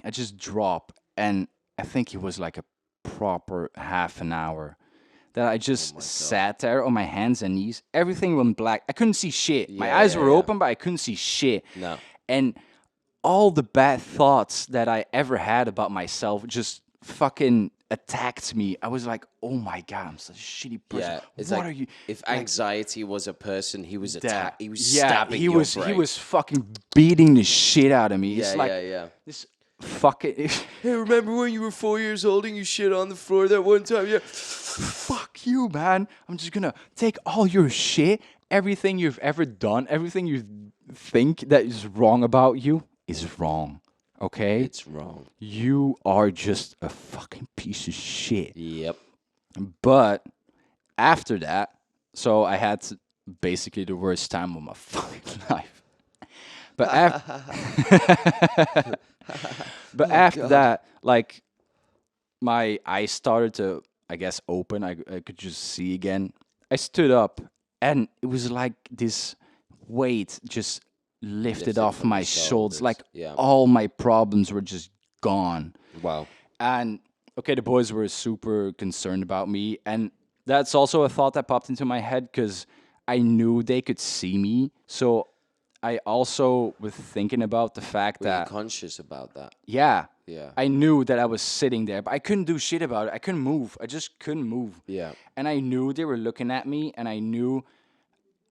I just drop. And I think it was like a proper half an hour that I just sat there on my hands and knees. Everything went black. I couldn't see shit. My eyes were open, but I couldn't see shit. No. And all the bad thoughts that I ever had about myself just fucking attacked me. I was like, oh my God, I'm such a shitty person. Yeah. It's what like are you? if anxiety was a person, he was That- he was stabbing he your was brain. he was fucking beating the shit out of me. Yeah, It's like yeah. this fucking Hey, remember when you were 4 years old and you shit on the floor that one time? Yeah. fuck you, man. I'm just gonna take all your shit, everything you've ever done, everything you think that is wrong about you is wrong. Okay? It's wrong. You are just a fucking piece of shit. Yep. But after that, so I had basically the worst time of my fucking life. But after that, like my eyes started to, I guess, open. I could just see again. I stood up, and it was like this weight just lifted off from my your shoulders. shoulders. Like Yeah. all my problems were just gone. Wow. And okay, the boys were super concerned about me, and that's also a thought that popped into my head because I knew they could see me. So I also was thinking about the fact Were you that conscious about that? yeah, Yeah. I knew that I was sitting there, but I couldn't do shit about it. I couldn't move. I just couldn't move. Yeah. And I knew they were looking at me, and I knew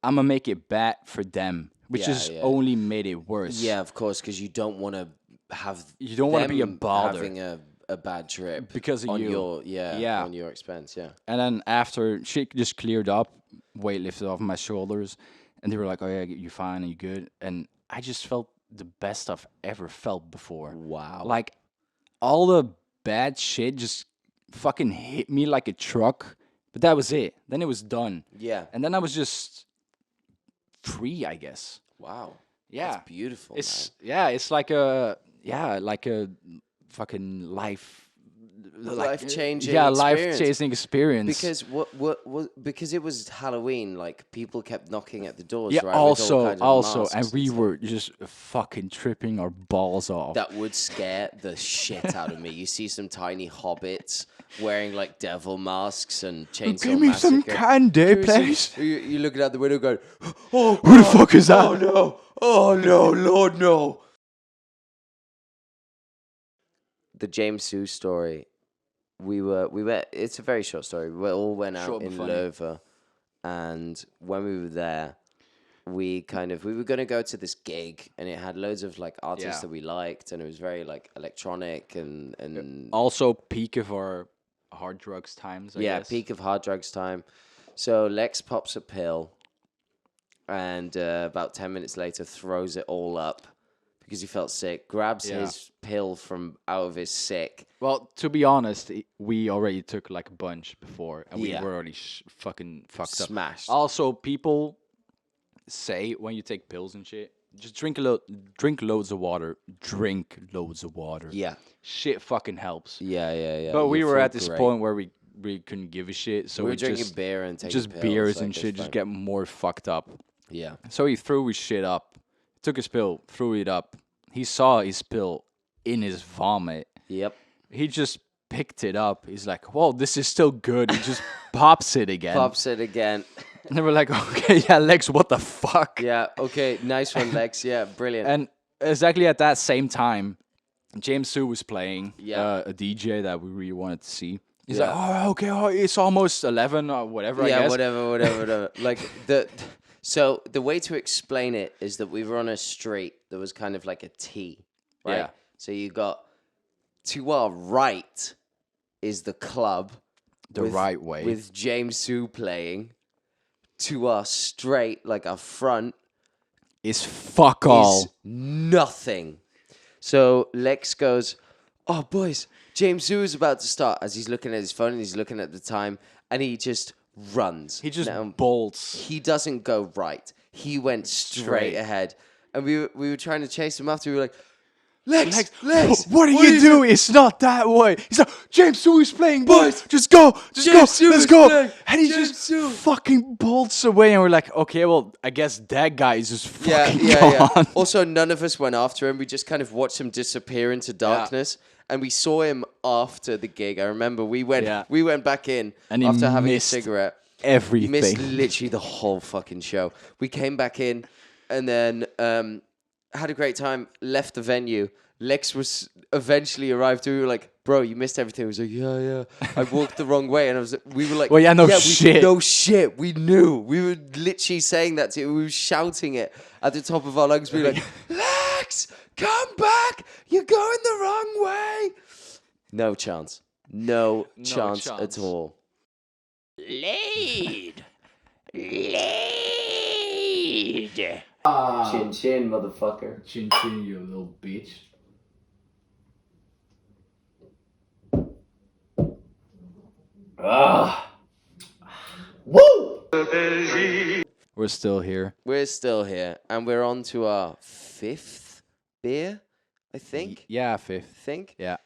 I'm gonna make it bad for them, which Yeah, just yeah. only made it worse. Yeah, of course, because you don't want to have. You don't wanna be a them bother. having a bad trip Because of on you. your Yeah. on your expense. Yeah. And then after shit just cleared up, weight lifted off my shoulders, and they were like, "Oh yeah, you fine? Are you good?" And I just felt the best I've ever felt before. Wow. Like all the bad shit just fucking hit me like a truck. But that was it. Then it was done. Yeah. And then I was just free, I guess. Wow. Yeah. That's beautiful. It's it's like a fucking Life-changing Yeah, experience. life-changing experience. Because because it was Halloween, like people kept knocking at the doors. Yeah, right, with all kinds of also, masks and we stuff. were just fucking tripping our balls off. That would scare the shit out of me. You see some tiny hobbits wearing like devil masks and chainsaw Give me some massacre. candy, Give me some- please. You're looking out the window going, oh, Who the God. fuck is that? Oh no! Oh no! Lord no! The James Sue story. We were. It's a very short story. We all went out Short but in funny. Louva, and when we were there, we were gonna go to this gig, and it had loads of like artists Yeah. that we liked, and it was very like electronic and Also, peak of our hard drugs times. I guess. peak of hard drugs time. So Lex pops a pill, and about 10 minutes later throws it all up because he felt sick. Grabs Yeah. his pill from out of his sick. Well, to be honest, we already took like a bunch before, and we Yeah. were already fucking fucked up. Smashed. Also, people say when you take pills and shit, just drink loads of water. Drink loads of water. Yeah, Shit fucking helps. yeah. But we You were feel at this great. point where we couldn't give a shit, so we we were drinking just beer and taking just pills, beers like, and it's shit, just fine. get more fucked up. Yeah, So he threw his shit up, took his pill, threw it up. He saw his pill in his vomit. yep. He just picked it up. He's like, "Whoa, this is still good." He just pops it again. Pops it again. And they were like, okay, yeah, Lex, what the fuck? Yeah, okay, nice one, Lex. Yeah, brilliant. And exactly at that same time, James Sue was playing Yeah. a DJ that we really wanted to see. He's Yeah. like, oh, okay, it's almost 11 or whatever, I Yeah, guess. whatever. Like so the way to explain it is that we were on a street that was kind of like a T, right? Yeah. So you got to our right is the club, The right way. with James Sue playing. To our straight, like our front, Is fuck all. is nothing. So Lex goes, "Oh boys, James Sue is about to start." As he's looking at his phone and he's looking at the time, and he just runs. He just Now, bolts. he doesn't go right. He went straight ahead, and we were trying to chase him after. We were like, Lex, What are you doing? It's not that way. He's like, James Sue is playing, boys. Just go. Let's go. And he just fucking bolts away. And we're like, okay, well, I guess that guy is just fucking gone. Also, none of us went after him. We just kind of watched him disappear into darkness. And we saw him after the gig. I remember we went back in And he after having a missed cigarette. Everything. Missed literally the whole fucking show. We came back in and then had a great time, left the venue. Lex was eventually arrived too. We were like, bro, you missed everything. He was like, yeah. I walked the wrong way. And we were like, well, yeah, shit. No shit. We knew. We were literally saying that to him. We were shouting it at the top of our lungs. We were like, Lex, come back. You're going the wrong way. No chance. No chance at all. Laid. Chin chin, motherfucker. Chin chin, you little bitch. Woo! We're still here. We're still here, and we're on to our 5th beer, I think. Yeah, fifth. Think. Yeah.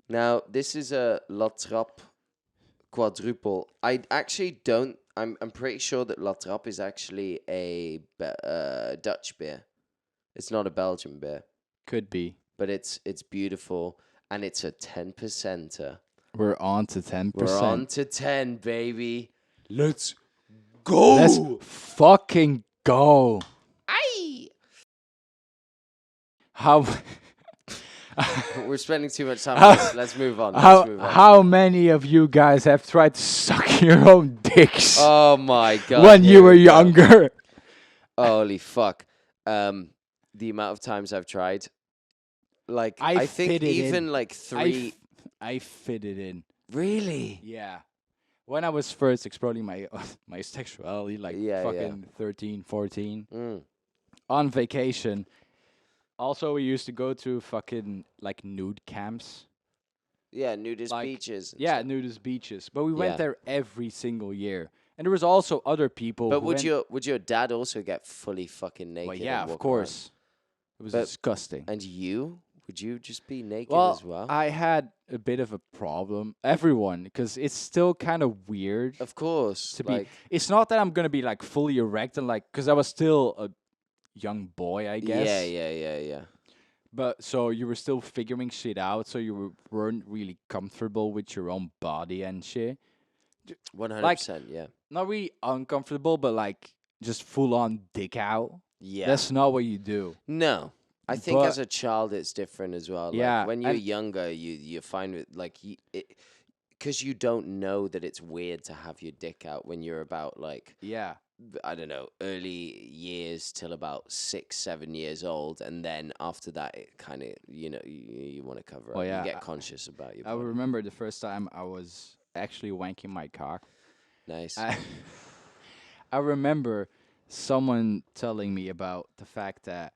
Now, this is a La Trappe quadruple. I actually don't. I'm pretty sure that La Trappe is actually a Dutch beer. It's not a Belgian beer, Could be. but it's beautiful, and it's a 10%er. We're on to 10%. We're on to 10, baby. Let's go. Let's fucking go. Aye. How We're spending too much time on this. Let's move on. how many of you guys have tried to suck your own dicks Oh my god. when here you were we go. younger? Holy fuck. The amount of times I've tried. Like I think fitted even in. like 3 I fitted in. Really? Yeah. When I was first exploring my my sexuality, like Yeah, fucking 13, 14, Mm. on vacation. Also, we used to go to fucking like nude camps. Yeah, nudist Like, beaches. and Yeah, stuff. nudist beaches. But we Yeah. went there every single year. And there was also other people. But who would went, your dad also get fully fucking naked? Well, yeah, and of walk around? course. It was But- disgusting. And you? Would you just be naked Well, as well? I had a bit of a problem. Everyone, because it's still kind of weird Of course. to like, be. It's not that I'm gonna be like fully erect and like, because I was still a young boy, I guess. Yeah. But so you were still figuring shit out, so you weren't really comfortable with your own body and shit. 100%, yeah. Not really uncomfortable, but like just full on dick out. Yeah. That's not what you do. No. I think But- as a child it's different as well. Like, Yeah, when you're and- younger, you find it like because you don't know that it's weird to have your dick out when you're about like Yeah. I don't know, early years till about 6, 7 years old, and then after that, it kind of you want to cover up. Well, yeah, You get I- conscious about your I body. remember the first time I was actually wanking my cock. Nice. I remember someone telling me about the fact that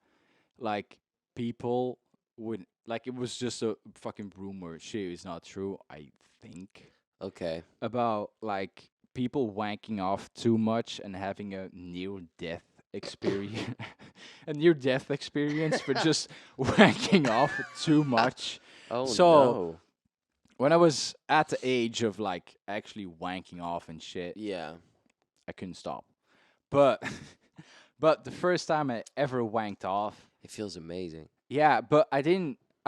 like people would like it was just a fucking rumor. Shit is not true, I think. Okay. About like people wanking off too much and having a near death experience. A near death experience for just wanking off too much. Oh So- no. When I was at the age of like actually wanking off and shit, Yeah. I couldn't stop. But but the first time I ever wanked off, It feels amazing. yeah, but I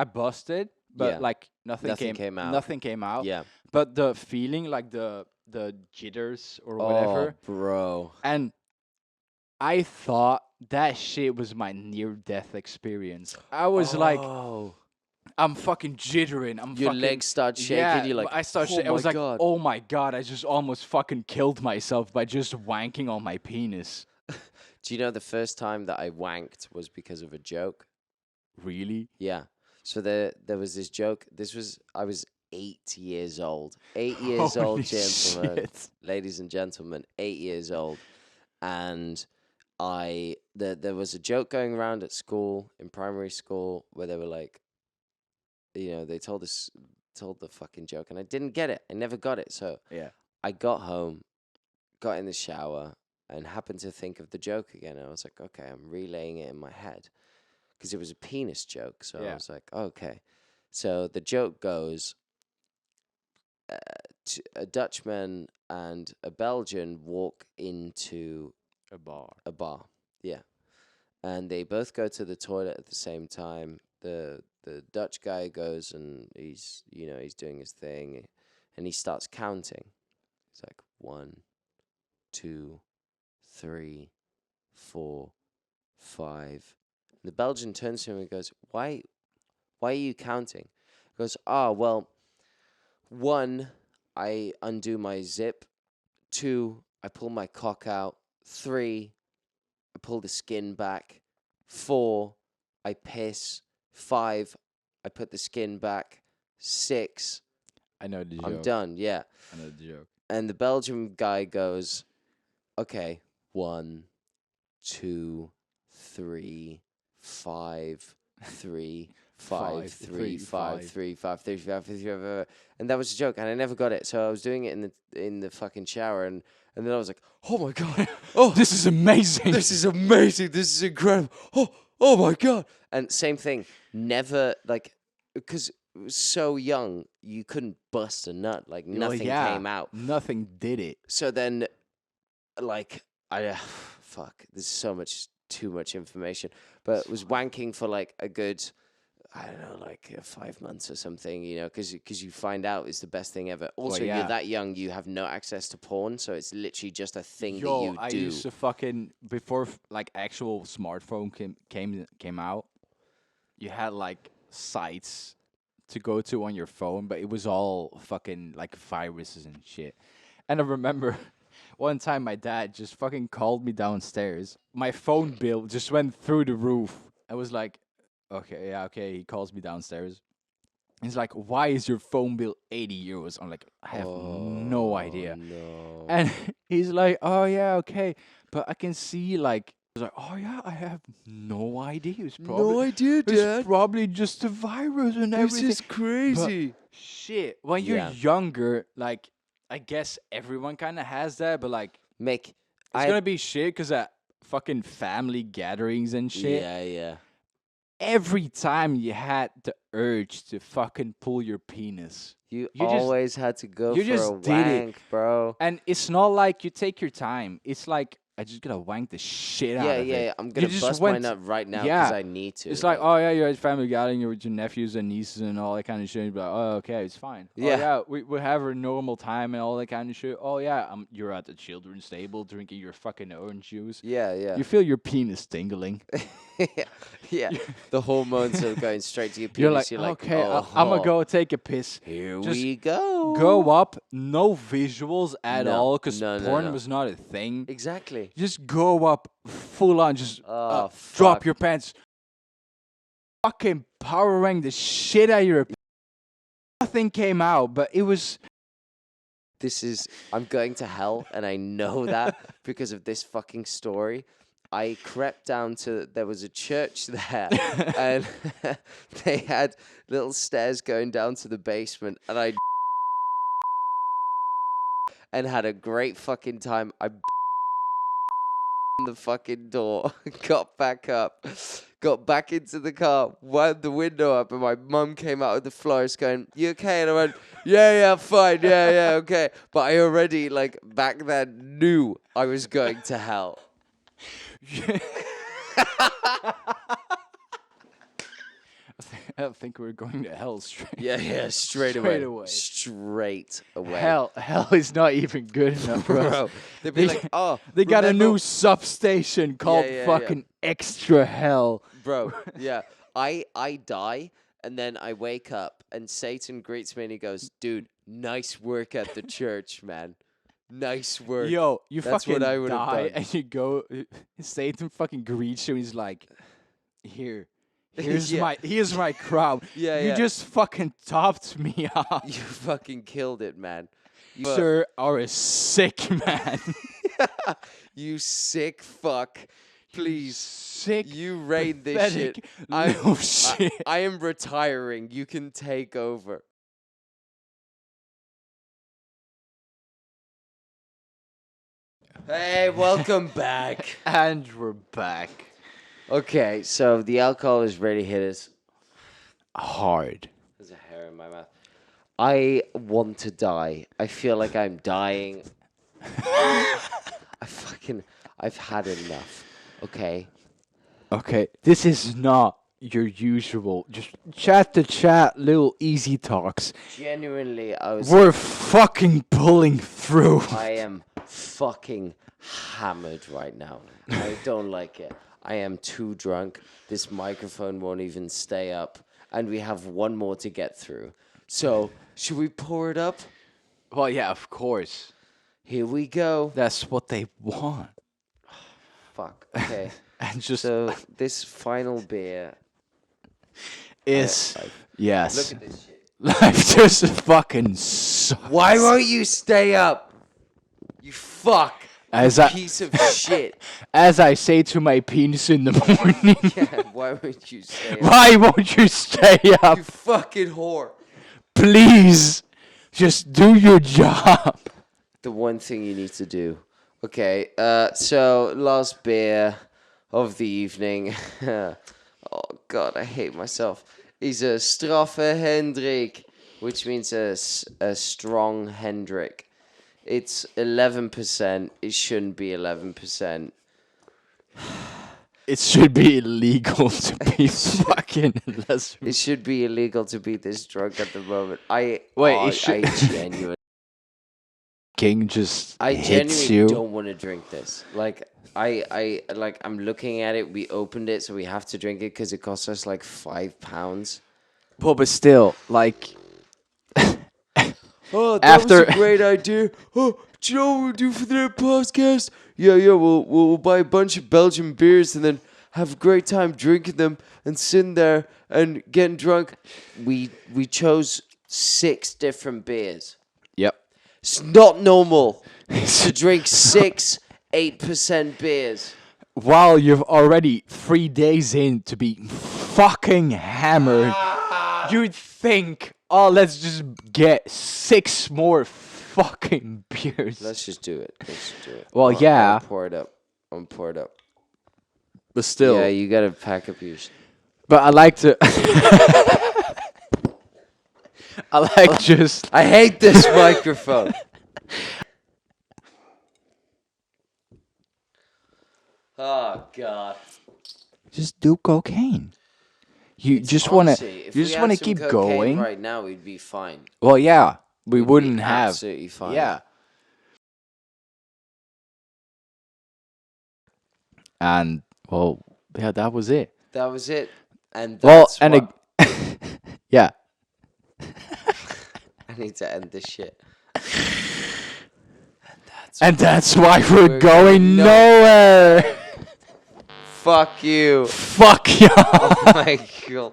busted, but Yeah. like nothing Nothing came out. Nothing came out. Yeah. But the feeling, like the the jitters or Oh, whatever, bro. and I thought that shit was my near-death experience. I was like, Oh. I'm fucking jittering. I'm Your fucking legs start shaking. Yeah, You're like, I started. oh I was my like, God. oh my god! I just almost fucking killed myself by just wanking on my penis. Do you know the first time that I wanked was because of a joke? Really? Yeah. So there was this joke. I was 8 years old. 8 years Holy old, gentlemen, shit. ladies and gentlemen. 8 years old, and there was a joke going around at school in primary school where they were like, they told the fucking joke, and I didn't get it. I never got it. So Yeah. I got home, got in the shower, and happened to think of the joke again. And I was like, okay, I'm relaying it in my head because it was a penis joke. So I Yeah. was like, okay. So the joke goes, a Dutchman and a Belgian walk into A bar. a bar. Yeah. And they both go to the toilet at the same time. The Dutch guy goes and he's doing his thing, and he starts counting. It's like 1, 2, 3, 4, 5. The Belgian turns to him and goes, Why are you counting? He goes, well, 1, I undo my zip. 2, I pull my cock out. 3, I pull the skin back. 4, I piss. 5, I put the skin back. 6, I know the joke. I'm done. Yeah. I know the joke. And the Belgian guy goes, okay, 1, 2, 3, 5, 3, 5, 3, 5, 3, 5, 3, 5, 3, 5, and that was a joke, and I never got it. So I was doing it in the fucking shower, and then I was like, oh my God, oh, This is amazing. this is amazing, this is incredible, oh my God. And same thing, never, like, because it was so young, you couldn't bust a nut, like nothing came out. Nothing did it. So then, like, fuck, there's too much information, but was wanking for like a good, I don't know, like 5 months or something, because you find out it's the best thing ever. Also, yeah. you're that young, you have no access to porn, so it's literally just a thing that Yo, you I do. used to fucking before like actual smartphone came out. You had like sites to go to on your phone, but it was all fucking like viruses and shit. And I remember one time my dad just fucking called me downstairs. My phone bill just went through the roof. I was like, okay, yeah, okay. He calls me downstairs. He's like, why is your phone bill 80 euros? I'm like, I have no idea. No. And he's like, oh, yeah, okay. But I can see, like, I was like, oh, yeah, I have no idea. It's probably, idea, it's probably just a virus and everything. crazy. Shit. When Yeah. you're younger, like, I guess everyone kind of has that, but, like, Mick, it's going to be shit because at fucking family gatherings and shit, yeah. every time you had the urge to fucking pull your penis. You You just- always had to go you for just a did it. wank, bro. And it's not like you take your time. It's like, I just gotta wank the shit out of it. Yeah. I'm gonna just bust my went- nut right now yeah. because I need to. It's like, oh yeah, you're at family gathering, you're with your nephews and nieces and all that kind of shit. You're like, oh, okay, it's fine. Yeah. Oh, yeah, we have a normal time and all that kind of shit. Oh yeah, you're at the children's table drinking your fucking orange juice. yeah. You feel your penis tingling. yeah. The hormones are going straight to your penis. You're like, okay, oh, I'm gonna go take a piss. Here Just we go. Go up, no visuals at No, all, because no, porn no. was not a thing. Exactly. Just go up full on, just Oh, drop fuck. your pants, fucking powering the shit out of your. Nothing came out, but it was. I'm going to hell, and I know that because of this fucking story. I crept down there was a church there, and they had little stairs going down to the basement, and I and had a great fucking time. I the fucking door, got back up, got back into the car, wound the window up, and my mum came out of the florist going, "You okay?" And I went, yeah, fine, yeah, okay. But I already, like, back then knew I was going to hell. I think we're going to hell straight. Yeah, straight away. Straight away. Hell is not even good enough, bro. Bro, they'd be They- like, oh, They got a remember- new substation called yeah, yeah. fucking Extra Hell. Bro, yeah. I die, and then I wake up, and Satan greets me, and he goes, dude, nice work at the church, man. Nice work. Yo, you That's fucking what I would've die done. and you go. Satan fucking greets you. And he's like, here's Yeah. here's my crown. Yeah, you yeah. just fucking topped me off. You fucking killed it, man. You, sir, are a sick man. You sick fuck. Please. Sick. You raid this shit. pathetic little shit. I am retiring. You can take over. Hey, welcome back. And we're back. Okay, so the alcohol has really hit us. Hard. There's a hair in my mouth. I want to die. I feel like I'm dying. I've had enough. Okay. Okay, this is not your usual just chat to chat little easy talks. Genuinely, I was. We're fucking pulling through. I am fucking hammered right now. I don't like it. I am too drunk. This microphone won't even stay up. And we have one more to get through. So, should we pour it up? Well, yeah, of course. Here we go. That's what they want. Fuck. Okay. And just So, this final beer. is yes. Look at this shit. Life just fucking sucks. Why won't you stay up? You fuck. As You I piece of shit. as I say to my penis in the morning. Yeah, why won't you stay up? Why won't you stay up? You fucking whore. Please, just do your job. The one thing you need to do. Okay, so last beer of the evening. Oh God, I hate myself. Is a straffe Hendrik, which means a strong Hendrik. It's 11%. It shouldn't be 11%. It should be illegal to be fucking less. It should be illegal to be this drunk at the moment. I genuinely Just I hits genuinely you. don't want to drink this. Like I'm looking at it. We opened it, so we have to drink it because it costs us like £5. Well, but still, like, Oh, that After- was a great idea. Oh, do you know what we'll do for the podcast? Yeah, we'll buy a bunch of Belgian beers and then have a great time drinking them and sitting there and getting drunk. We chose 6 different beers. yep. It's not normal to drink 6 8% beers. While you've already 3 days in to be fucking hammered, you'd think, oh, let's just get 6 more fucking beers. Let's just do it. Let's just do it. Well, yeah. I'll pour it up. But still, Yeah, you gotta pack up your. but I like to. I like just. I hate this microphone. Oh God. Just do cocaine. You just want to. Honestly, if You we just had want to some keep cocaine going. right now, we'd be fine. Well, yeah, we We'd wouldn't be have. absolutely fine. Yeah. And well, yeah, that was it. That was it. And Well, that's and what- yeah, I need to end this shit. and that's why we're We're going going nowhere. Fuck you. Fuck y'all. Oh my God.